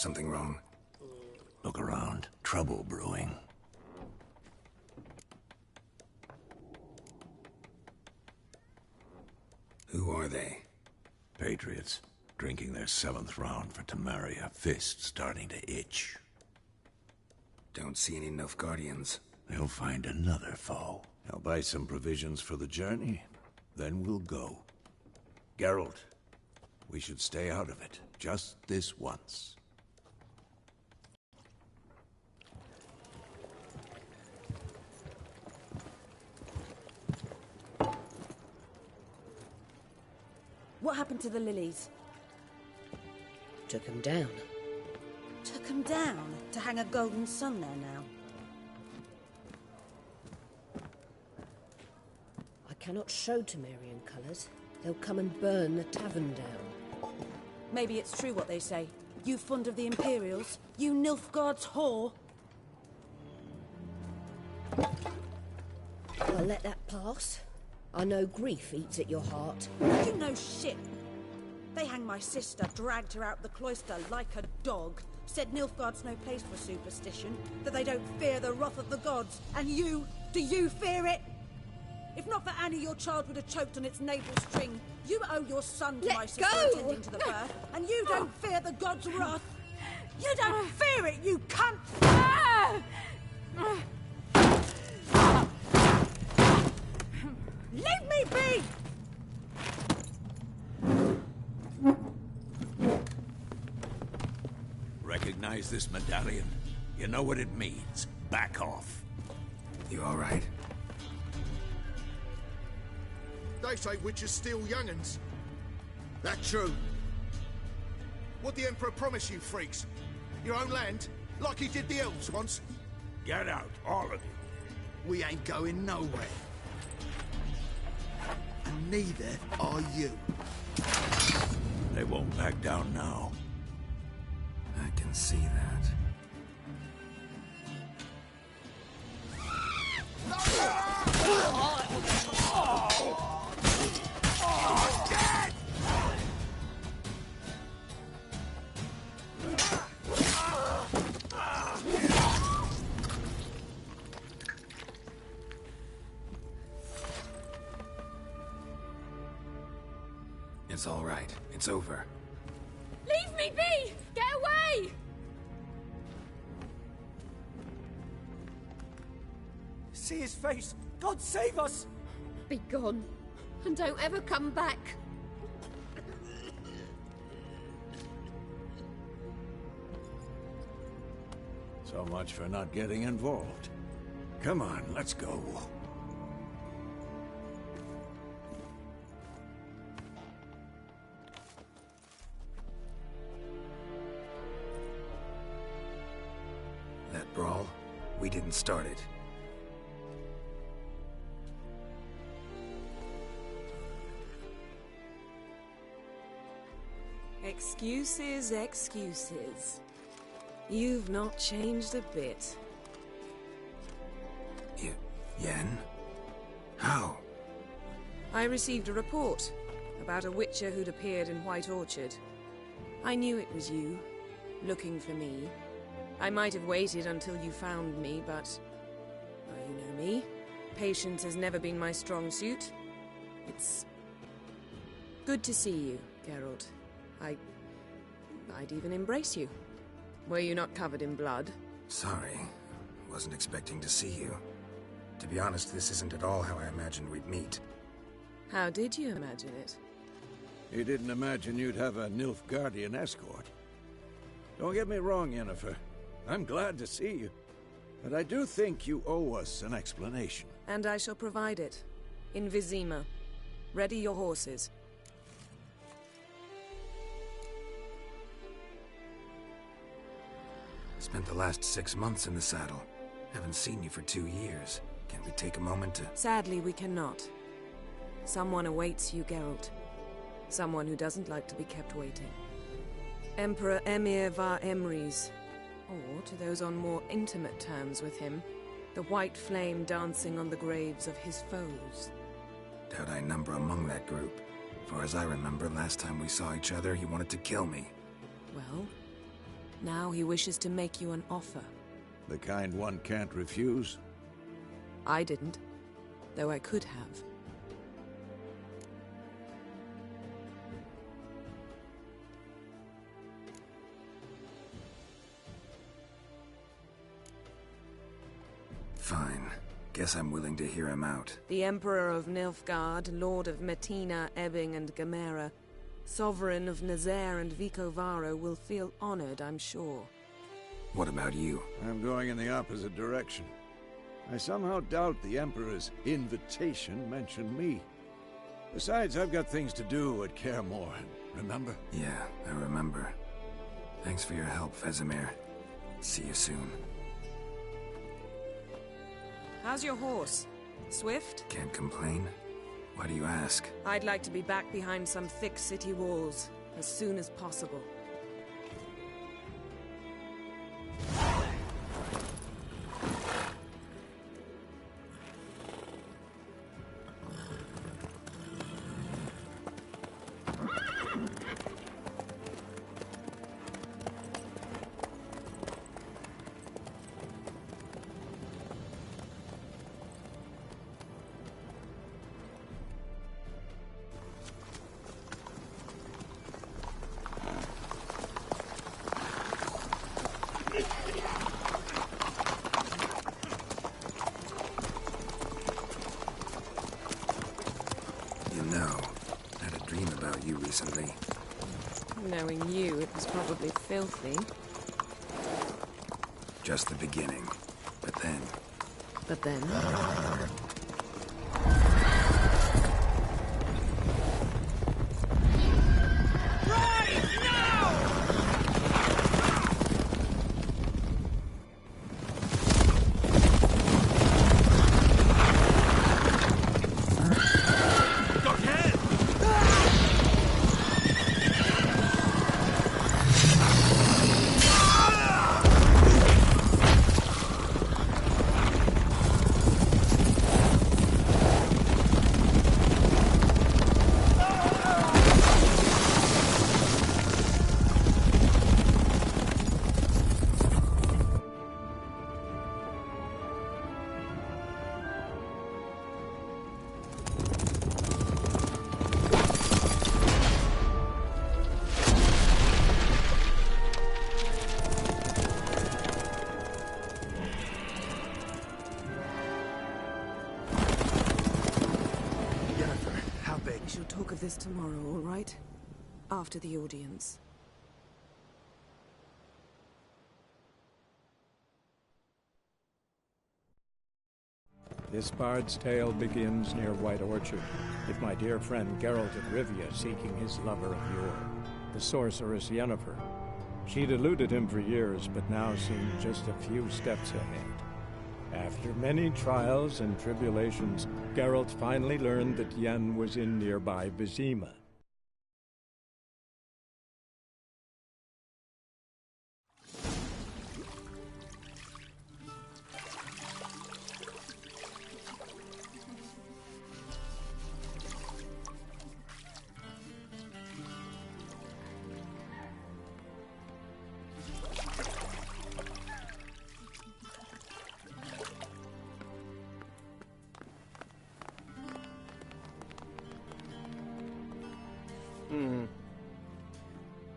Something wrong? Look around. Trouble brewing. Who are they? Patriots. Drinking their 7th round for Tamaria. Fist starting to itch. Don't see any Nilfgaardians. They'll find another foe. I'll buy some provisions for the journey. Then we'll go. Geralt, we should stay out of it. Just this once. What happened to the lilies? Took them down. Took them down? To hang a golden sun there now? I cannot show Temerian colours. They'll come and burn the tavern down. Maybe it's true what they say. You fond of the Imperials? You Nilfgaard's whore? I'll let that pass. I know grief eats at your heart. You know shit. They hanged my sister, dragged her out the cloister like a dog. Said Nilfgaard's no place for superstition, that they don't fear the wrath of the gods. And you? Do you fear it? If not for Annie, your child would have choked on its navel string. You owe your son to my sister attending to the birth, and you don't fear the gods' wrath. You don't fear it, you cunt! Leave me be! Recognize this medallion? You know what it means. Back off. You all right? They say witches steal young'uns. That true? What the Emperor promise you, freaks? Your own land? Like he did the elves once? Get out, all of you. We ain't going nowhere. And neither are you. They won't back down now. I can see that. It's all right. It's over. Leave me be! Get away! See his face! God save us! Be gone, and don't ever come back. So much for not getting involved. Come on, let's go. That brawl, we didn't start it. Excuses, excuses. You've not changed a bit. Yen? How? I received a report about a witcher who'd appeared in White Orchard. I knew it was you, looking for me. I might have waited until you found me, but... well, you know me. Patience has never been my strong suit. It's... good to see you, Geralt. I'd even embrace you. Were you not covered in blood? Sorry. Wasn't expecting to see you. To be honest, this isn't at all how I imagined we'd meet. How did you imagine it? You didn't imagine you'd have a Nilfgaardian escort. Don't get me wrong, Yennefer. I'm glad to see you. But I do think you owe us an explanation. And I shall provide it. In Vizima. Ready your horses. Spent the last 6 months in the saddle. Haven't seen you for 2 years. Can't we take a moment to... Sadly, we cannot. Someone awaits you, Geralt. Someone who doesn't like to be kept waiting. Emperor Emir var Emrys. Or, to those on more intimate terms with him, the white flame dancing on the graves of his foes. Doubt I number among that group. Far as I remember, last time we saw each other, he wanted to kill me. Well, Now he wishes to make you an offer. The kind one can't refuse? I didn't, though I could have. Fine. Guess I'm willing to hear him out. The Emperor of Nilfgaard, Lord of Metina, Ebbing, and Gamera, Sovereign of Nazaire and Vicovaro will feel honored, I'm sure. What about you? I'm going in the opposite direction. I somehow doubt the Emperor's invitation mentioned me. Besides, I've got things to do at Kaer Morhen, remember? Yeah, I remember. Thanks for your help, Vesemir. See you soon. How's your horse? Swift? Can't complain. Why do you ask? I'd like to be back behind some thick city walls, as soon as possible. Recently. Knowing you, it was probably filthy. Just the beginning. But then... But then... Talk of this tomorrow, all right? After the audience. This bard's tale begins near White Orchard, with my dear friend Geralt of Rivia seeking his lover of yore, the sorceress Yennefer. She'd eluded him for years, but now seemed just a few steps ahead. After many trials and tribulations, Geralt finally learned that Yen was in nearby Vizima.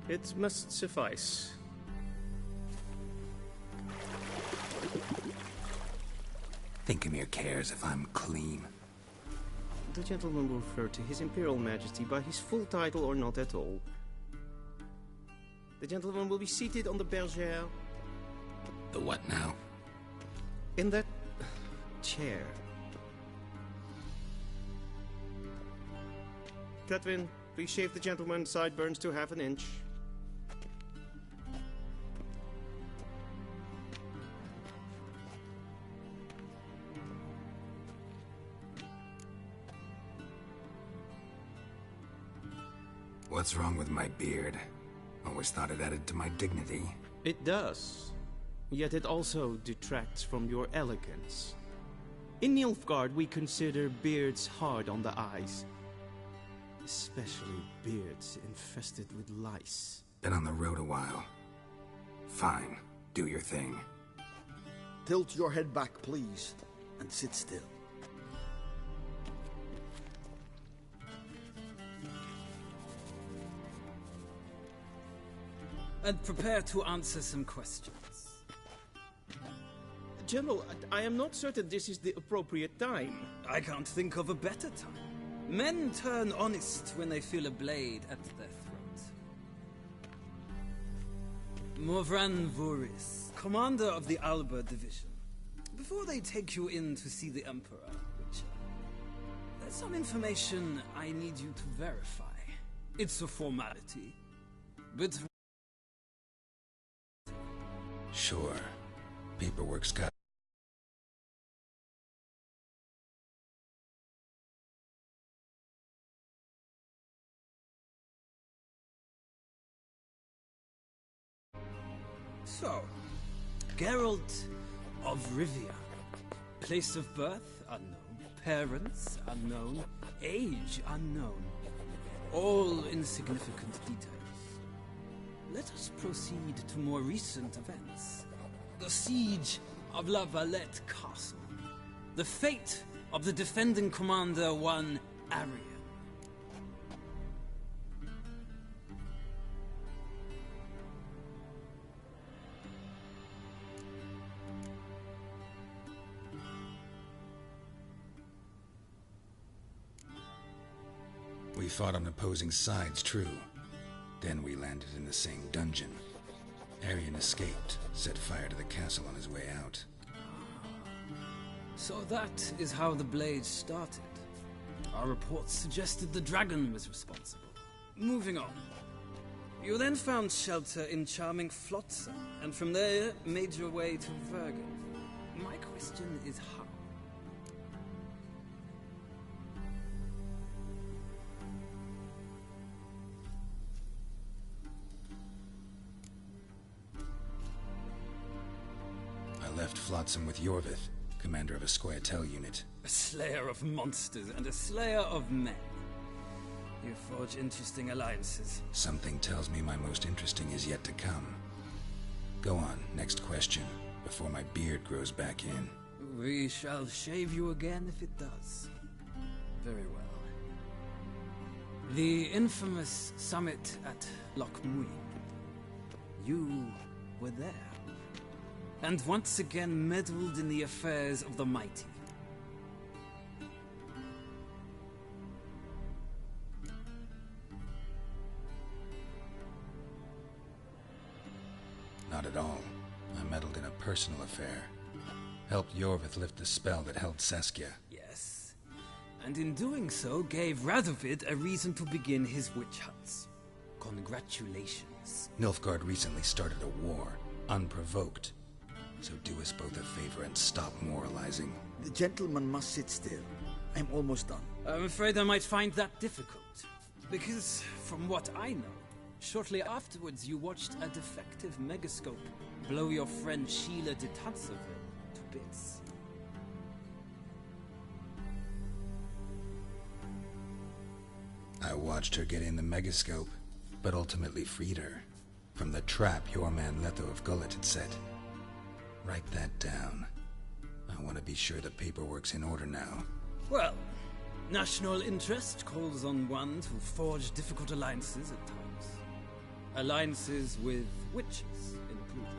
It must suffice. Thinkemere cares if I'm clean. The gentleman will refer to His Imperial Majesty by his full title or not at all. The gentleman will be seated on the bergère. The what now? In that chair. Cletwin, please shave the gentleman's sideburns to half an inch. What's wrong with my beard? Always thought it added to my dignity. It does. Yet it also detracts from your elegance. In Nilfgaard, we consider beards hard on the eyes. Especially beards infested with lice. Been on the road a while. Fine. Do your thing. Tilt your head back, please, and sit still. And prepare to answer some questions. General, I am not certain this is the appropriate time. I can't think of a better time. Men turn honest when they feel a blade at their throat. Morvran Voris, commander of the Alba Division. Before they take you in to see the Emperor, Witcher, there's some information I need you to verify. It's a formality, but... Sure. Paperwork's got... So, Geralt of Rivia. Place of birth unknown. Parents unknown. Age unknown. All insignificant details. Let us proceed to more recent events. The siege of La Valette Castle. The fate of the defending commander, one Arian. We fought on opposing sides, true. Then we landed in the same dungeon. Arian escaped, set fire to the castle on his way out. So that is how the blade started. Our reports suggested the dragon was responsible. Moving on. You then found shelter in charming Flotsam, and from there made your way to Vergen. My question is how? I left Flotsam with Yorvith, commander of a Scoia'tael unit. A slayer of monsters and a slayer of men. You forge interesting alliances. Something tells me my most interesting is yet to come. Go on, next question, before my beard grows back in. We shall shave you again if it does. Very well. The infamous summit at Loch Muin. You were there. And once again meddled in the affairs of the mighty. Not at all. I meddled in a personal affair. Helped Yorvith lift the spell that held Saskia. Yes. And in doing so, gave Radovid a reason to begin his witch hunts. Congratulations. Nilfgaard recently started a war, unprovoked. So do us both a favor and stop moralizing. The gentleman must sit still. I'm almost done. I'm afraid I might find that difficult. Because, from what I know, shortly afterwards you watched a defective megascope blow your friend Sheila de Tanseville to bits. I watched her get in the megascope, but ultimately freed her from the trap your man Letho of Gullet had set. Write that down. I want to be sure the paperwork's in order now. Well, national interest calls on one to forge difficult alliances at times. Alliances with witches included.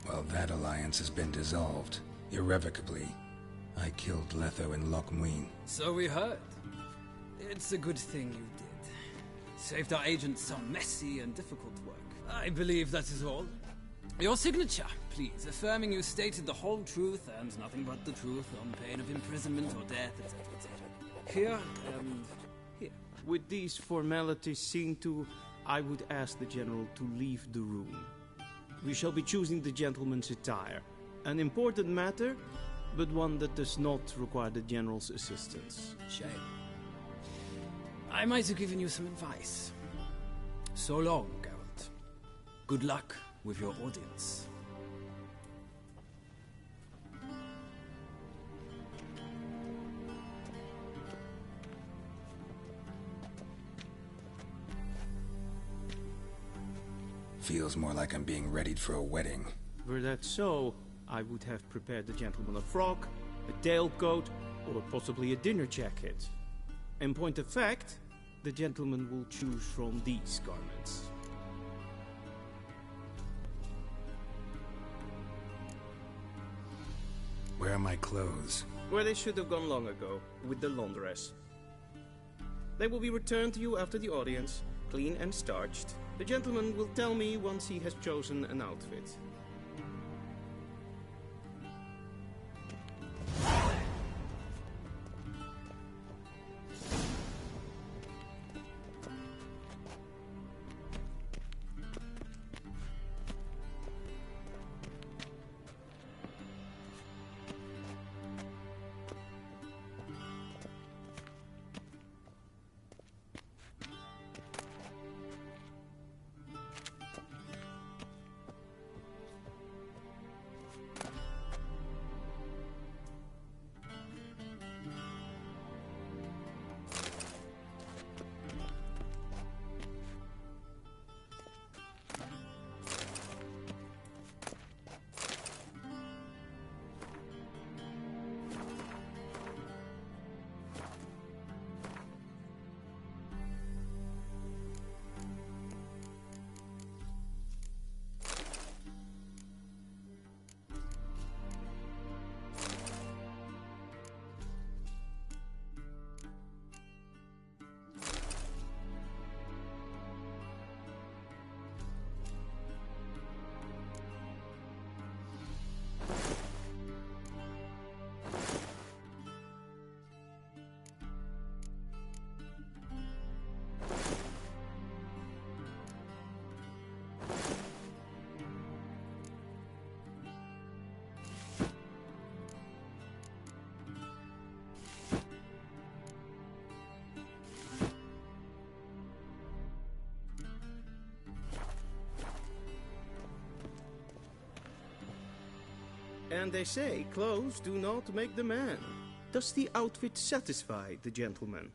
Well, that alliance has been dissolved, irrevocably. I killed Letho in Loch Muin. So we heard. It's a good thing you did. Saved our agent some messy and difficult work. I believe that is all. Your signature, please, affirming you stated the whole truth and nothing but the truth on pain of imprisonment or death, etc., etc. Here and here. With these formalities seen to, I would ask the General to leave the room. We shall be choosing the gentleman's attire. An important matter, but one that does not require the General's assistance. Shame. I might have given you some advice. So long, Geralt. Good luck with your audience. Feels more like I'm being readied for a wedding. Were that so, I would have prepared the gentleman a frock, a tailcoat, or possibly a dinner jacket. In point of fact, the gentleman will choose from these garments. Where are my clothes? Where they should have gone long ago, with the laundress. They will be returned to you after the audience, clean and starched. The gentleman will tell me once he has chosen an outfit. And they say clothes do not make the man. Does the outfit satisfy the gentleman?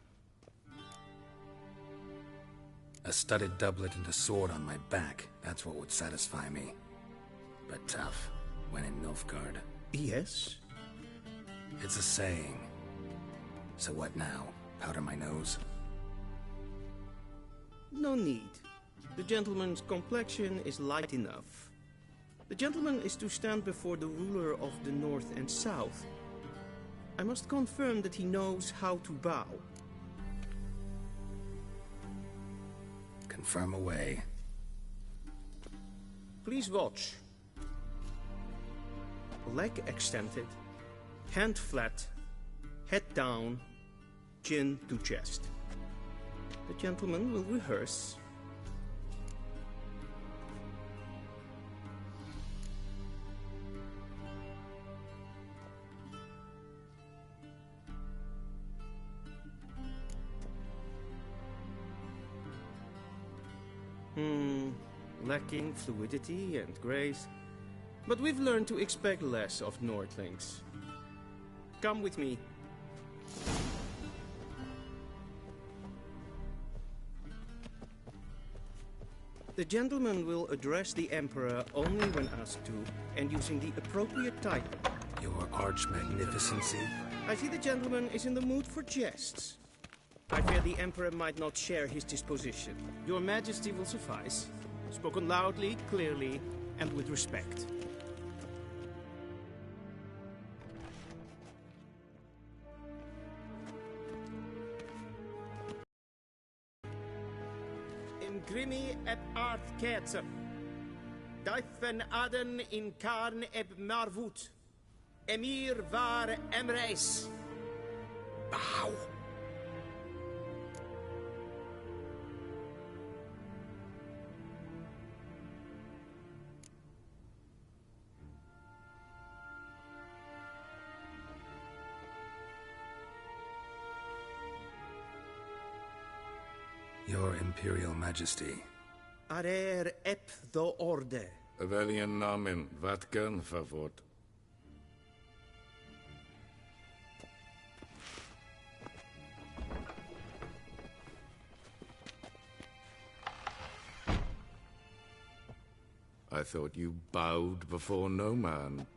A studded doublet and a sword on my back, that's what would satisfy me. But tough, when in Nilfgaard. Yes? It's a saying. So what now? Powder my nose? No need. The gentleman's complexion is light enough. The gentleman is to stand before the ruler of the North and South. I must confirm that he knows how to bow. Confirm away. Please watch. Leg extended, hand flat, head down, chin to chest. The gentleman will rehearse. Lacking fluidity and grace. But we've learned to expect less of Nordlings. Come with me. The gentleman will address the Emperor only when asked to, and using the appropriate title. Your arch magnificency? I see the gentleman is in the mood for jests. I fear the Emperor might not share his disposition. Your Majesty will suffice. Spoken loudly, clearly, and with respect. In grimi eb art ketzer. Daifen aden in karn eb marvut. Emir var emreis. Bow. Your Imperial Majesty. Arer ep the orde. Welchen Namen? Wat gern verwort? I thought you bowed before no man.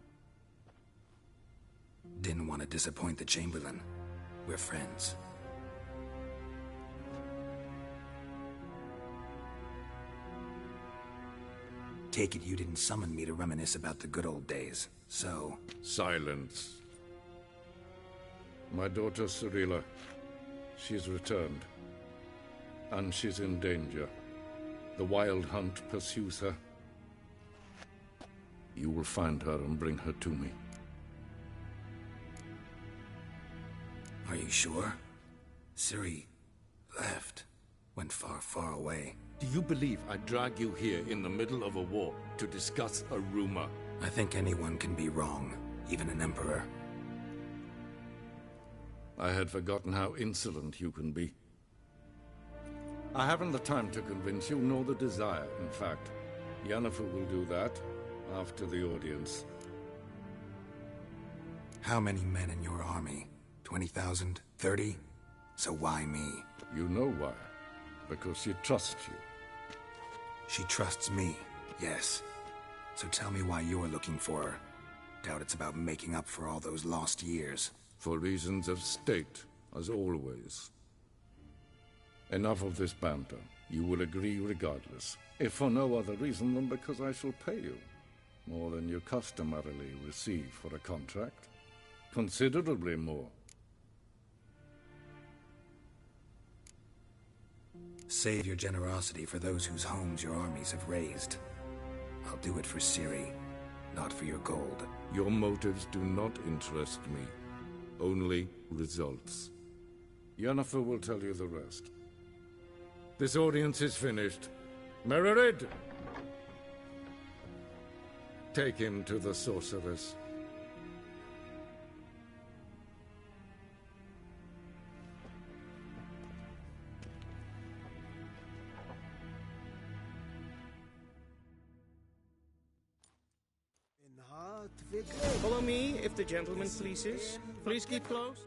Didn't want to disappoint the Chamberlain. We're friends. Take it you didn't summon me to reminisce about the good old days, so... Silence. My daughter Cirilla, she's returned. And she's in danger. The Wild Hunt pursues her. You will find her and bring her to me. Are you sure? Ciri left. Went far, far away. Do you believe I'd drag you here in the middle of a war to discuss a rumor? I think anyone can be wrong, even an emperor. I had forgotten how insolent you can be. I haven't the time to convince you, nor the desire, in fact. Yennefer will do that after the audience. How many men in your army? 20,000? 30? So why me? You know why. Because she trusts you. She trusts me, yes. So tell me why you're looking for her. Doubt it's about making up for all those lost years. For reasons of state, as always. Enough of this banter. You will agree regardless. If for no other reason than because I shall pay you. More than you customarily receive for a contract. Considerably more. Save your generosity for those whose homes your armies have razed. I'll do it for Ciri, not for your gold. Your motives do not interest me. Only results. Yennefer will tell you the rest. This audience is finished. Mererid! Take him to the sorceress. Follow me, if the gentleman pleases. Please keep close.